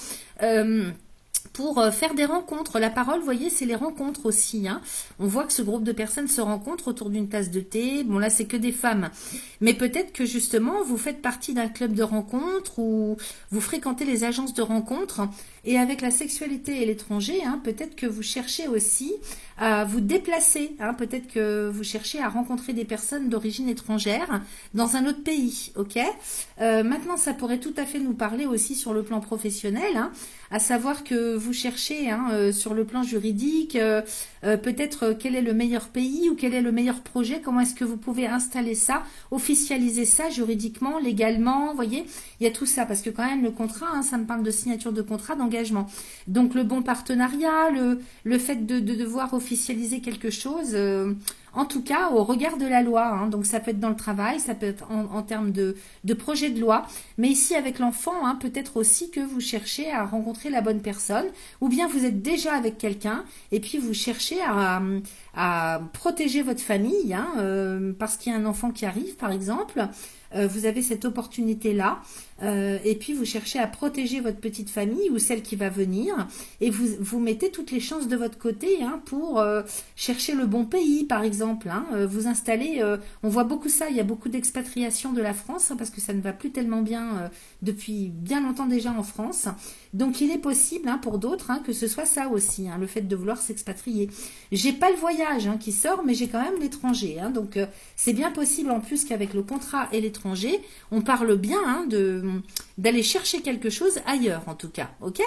Pour faire des rencontres. La parole, vous voyez, c'est les rencontres aussi. On voit que ce groupe de personnes se rencontrent autour d'une tasse de thé. Bon, là, c'est que des femmes. Mais peut-être que, justement, vous faites partie d'un club de rencontres ou vous fréquentez les agences de rencontres. Et avec la sexualité et l'étranger, peut-être que vous cherchez aussi à vous déplacer. Peut-être que vous cherchez à rencontrer des personnes d'origine étrangère dans un autre pays. Ok. Maintenant, ça pourrait tout à fait nous parler aussi sur le plan professionnel, à savoir que vous cherchez sur le plan juridique, peut-être quel est le meilleur pays ou quel est le meilleur projet, comment est-ce que vous pouvez installer ça, officialiser ça juridiquement, légalement, vous voyez, il y a tout ça, parce que quand même le contrat, ça me parle de signature de contrat, d'engagement. Donc le bon partenariat, le fait de devoir officialiser quelque chose, en tout cas au regard de la loi, donc ça peut être dans le travail, ça peut être en termes de projet de loi, mais ici avec l'enfant, peut-être aussi que vous cherchez à rencontrer la bonne personne, ou bien vous êtes déjà avec quelqu'un, et puis vous cherchez à protéger votre famille, parce qu'il y a un enfant qui arrive par exemple, vous avez cette opportunité-là, et puis vous cherchez à protéger votre petite famille ou celle qui va venir, et vous mettez toutes les chances de votre côté pour chercher le bon pays, par exemple, vous installez, on voit beaucoup ça, il y a beaucoup d'expatriation de la France, parce que ça ne va plus tellement bien depuis bien longtemps déjà en France, donc il est possible pour d'autres que ce soit ça aussi, le fait de vouloir s'expatrier. J'ai pas le voyage qui sort, mais j'ai quand même l'étranger, donc c'est bien possible en plus qu'avec le contrat et l'étranger, on parle bien d'aller chercher quelque chose ailleurs en tout cas, ok.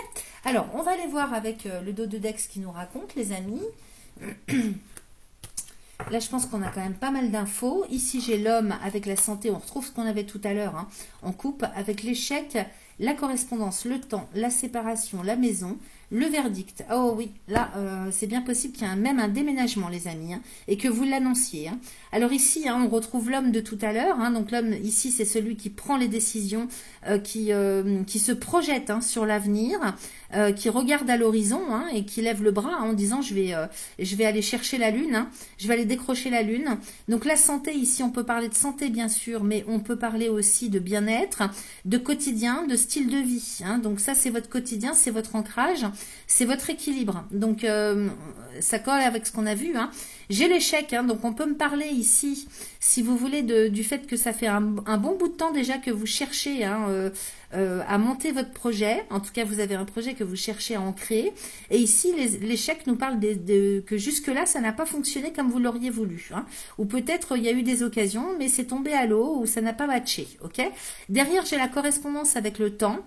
Alors on va aller voir avec le dos de Dex qui nous raconte, les amis. Là je pense qu'on a quand même pas mal d'infos. Ici j'ai l'homme avec la santé, on retrouve ce qu'on avait tout à l'heure en coupe, avec l'échec, la correspondance, le temps, la séparation, la maison, le verdict. Oh oui, là, c'est bien possible qu'il y ait même un déménagement, les amis, et que vous l'annonciez. Alors ici, on retrouve l'homme de tout à l'heure. Donc l'homme, ici, c'est celui qui prend les décisions, qui se projette sur l'avenir, qui regarde à l'horizon et qui lève le bras en disant je vais aller chercher la lune, je vais aller décrocher la lune. Donc la santé, ici, on peut parler de santé, bien sûr, mais on peut parler aussi de bien-être, de quotidien, de style de vie. Donc ça, c'est votre quotidien, c'est votre ancrage, c'est votre équilibre. Donc ça colle avec ce qu'on a vu. J'ai l'échec, donc on peut me parler ici, si vous voulez, du fait que ça fait un bon bout de temps déjà que vous cherchez à monter votre projet. En tout cas, vous avez un projet que vous cherchez à ancrer. Et ici, l'échec nous parle que jusque-là, ça n'a pas fonctionné comme vous l'auriez voulu. Ou peut-être il y a eu des occasions, mais c'est tombé à l'eau ou ça n'a pas matché. Ok. Derrière, j'ai la correspondance avec le temps.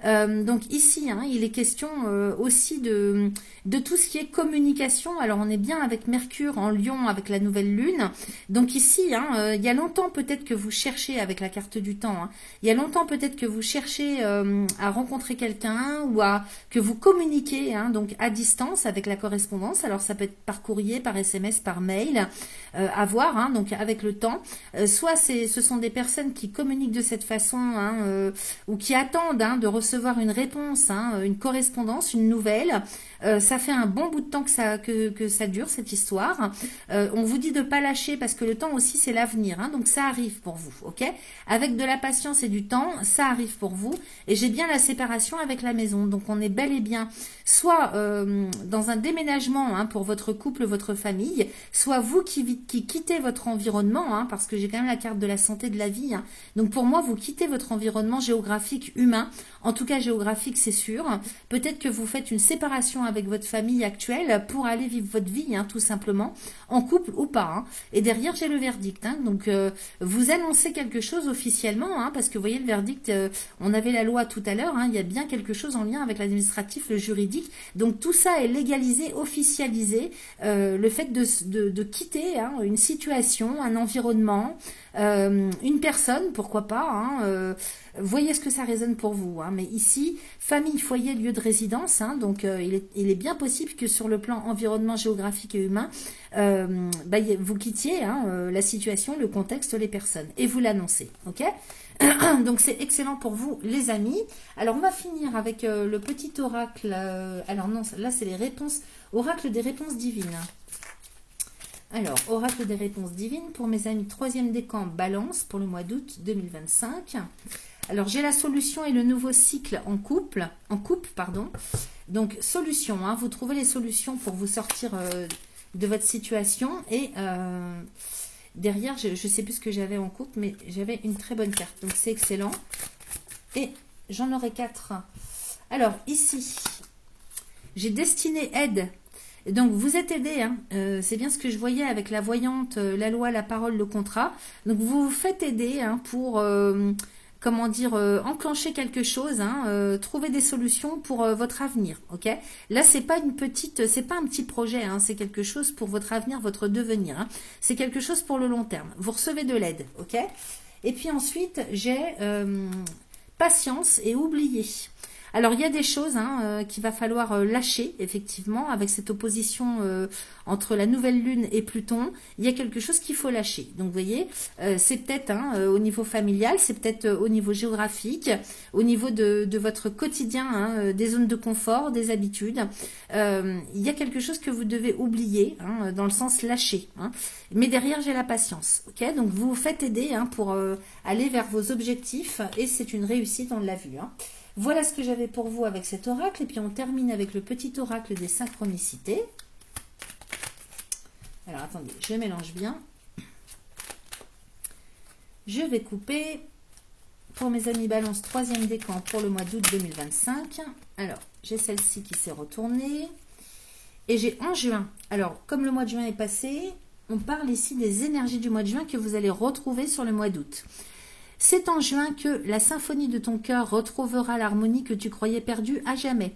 Donc ici, il est question aussi de tout ce qui est communication. Alors on est bien avec Mercure en Lion avec la nouvelle lune. Donc ici, il y a longtemps peut-être que vous cherchez avec la carte du temps. Il y a longtemps peut-être que vous cherchez à rencontrer quelqu'un ou que vous communiquez donc à distance avec la correspondance. Alors ça peut être par courrier, par SMS, par mail, à voir donc avec le temps. Soit ce sont des personnes qui communiquent de cette façon ou qui attendent de recevoir recevoir une réponse, hein, une correspondance, une nouvelle. Ça fait un bon bout de temps que ça dure, cette histoire. On vous dit de ne pas lâcher parce que le temps aussi, c'est l'avenir. Hein, donc, ça arrive pour vous, ok? Avec de la patience et du temps, ça arrive pour vous. Et j'ai bien la séparation avec la maison. Donc, on est bel et bien soit dans un déménagement, hein, pour votre couple, votre famille, soit vous qui quittez votre environnement, hein, parce que j'ai quand même la carte de la santé de la vie. Hein. Donc, pour moi, vous quittez votre environnement géographique humain. En tout cas, géographique, c'est sûr. Peut-être que vous faites une séparation avec votre famille actuelle pour aller vivre votre vie, hein, tout simplement, en couple ou pas. Hein. Et derrière, j'ai le verdict. Hein. Donc, vous annoncez quelque chose officiellement, hein, parce que vous voyez le verdict, on avait la loi tout à l'heure, hein, il y a bien quelque chose en lien avec l'administratif, le juridique. Donc, tout ça est légalisé, officialisé. Le fait de quitter, hein, une situation, un environnement, une personne, pourquoi pas, hein, voyez ce que ça résonne pour vous. Hein, mais ici, famille, foyer, lieu de résidence, hein, donc il est bien possible que sur le plan environnement géographique et humain, vous quittiez, hein, la situation, le contexte, les personnes, et vous l'annoncez, ok? Donc c'est excellent pour vous les amis. Alors on va finir avec le petit oracle, alors non, là c'est les réponses, oracle des réponses divines. Alors, oracle des réponses divines pour mes amis 3e décan Balance pour le mois d'août 2025. Alors, j'ai la solution et le nouveau cycle en couple, pardon. Donc, solution, hein, vous trouvez les solutions pour vous sortir de votre situation. Et derrière, je ne sais plus ce que j'avais en couple, mais j'avais une très bonne carte. Donc, c'est excellent. Et j'en aurai 4. Alors, ici, j'ai destiné aide. Donc, vous êtes aidé, hein. C'est bien ce que je voyais avec la voyante, la loi, la parole, le contrat. Donc, vous vous faites aider, hein, pour, comment dire, enclencher quelque chose, hein, trouver des solutions pour votre avenir, ok? Là, c'est pas un petit projet, hein, c'est quelque chose pour votre avenir, votre devenir. Hein. C'est quelque chose pour le long terme. Vous recevez de l'aide, ok? Et puis ensuite, j'ai patience et oublier. Alors, il y a des choses, hein, qu'il va falloir lâcher, effectivement, avec cette opposition entre la nouvelle lune et Pluton. Il y a quelque chose qu'il faut lâcher. Donc, vous voyez, c'est peut-être, hein, au niveau familial, c'est peut-être au niveau géographique, au niveau de votre quotidien, hein, des zones de confort, des habitudes. Il y a quelque chose que vous devez oublier, hein, dans le sens lâcher. Hein. Mais derrière, j'ai la patience. Ok, donc, vous vous faites aider, hein, pour aller vers vos objectifs et c'est une réussite, on l'a vu. Hein. Voilà ce que j'avais pour vous avec cet oracle. Et puis, on termine avec le petit oracle des synchronicités. Alors, attendez, je mélange bien. Je vais couper pour mes amis Balance 3e décan pour le mois d'août 2025. Alors, j'ai celle-ci qui s'est retournée. Et j'ai en juin. Alors, comme le mois de juin est passé, on parle ici des énergies du mois de juin que vous allez retrouver sur le mois d'août. C'est en juin que la symphonie de ton cœur retrouvera l'harmonie que tu croyais perdue à jamais.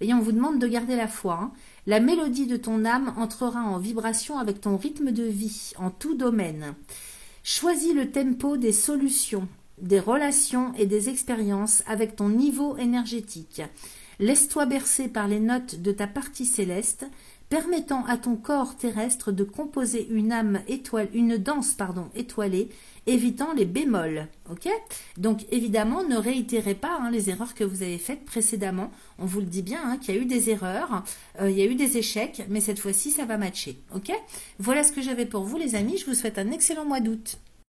Et on vous demande de garder la foi. Hein. La mélodie de ton âme entrera en vibration avec ton rythme de vie, en tout domaine. Choisis le tempo des solutions, des relations et des expériences avec ton niveau énergétique. Laisse-toi bercer par les notes de ta partie céleste, permettant à ton corps terrestre de composer une danse étoilée, évitant les bémols. Ok? Donc évidemment, ne réitérez pas, hein, les erreurs que vous avez faites précédemment. On vous le dit bien, hein, qu'il y a eu des erreurs, il y a eu des échecs, mais cette fois-ci, ça va matcher. Ok? Voilà ce que j'avais pour vous, les amis. Je vous souhaite un excellent mois d'août.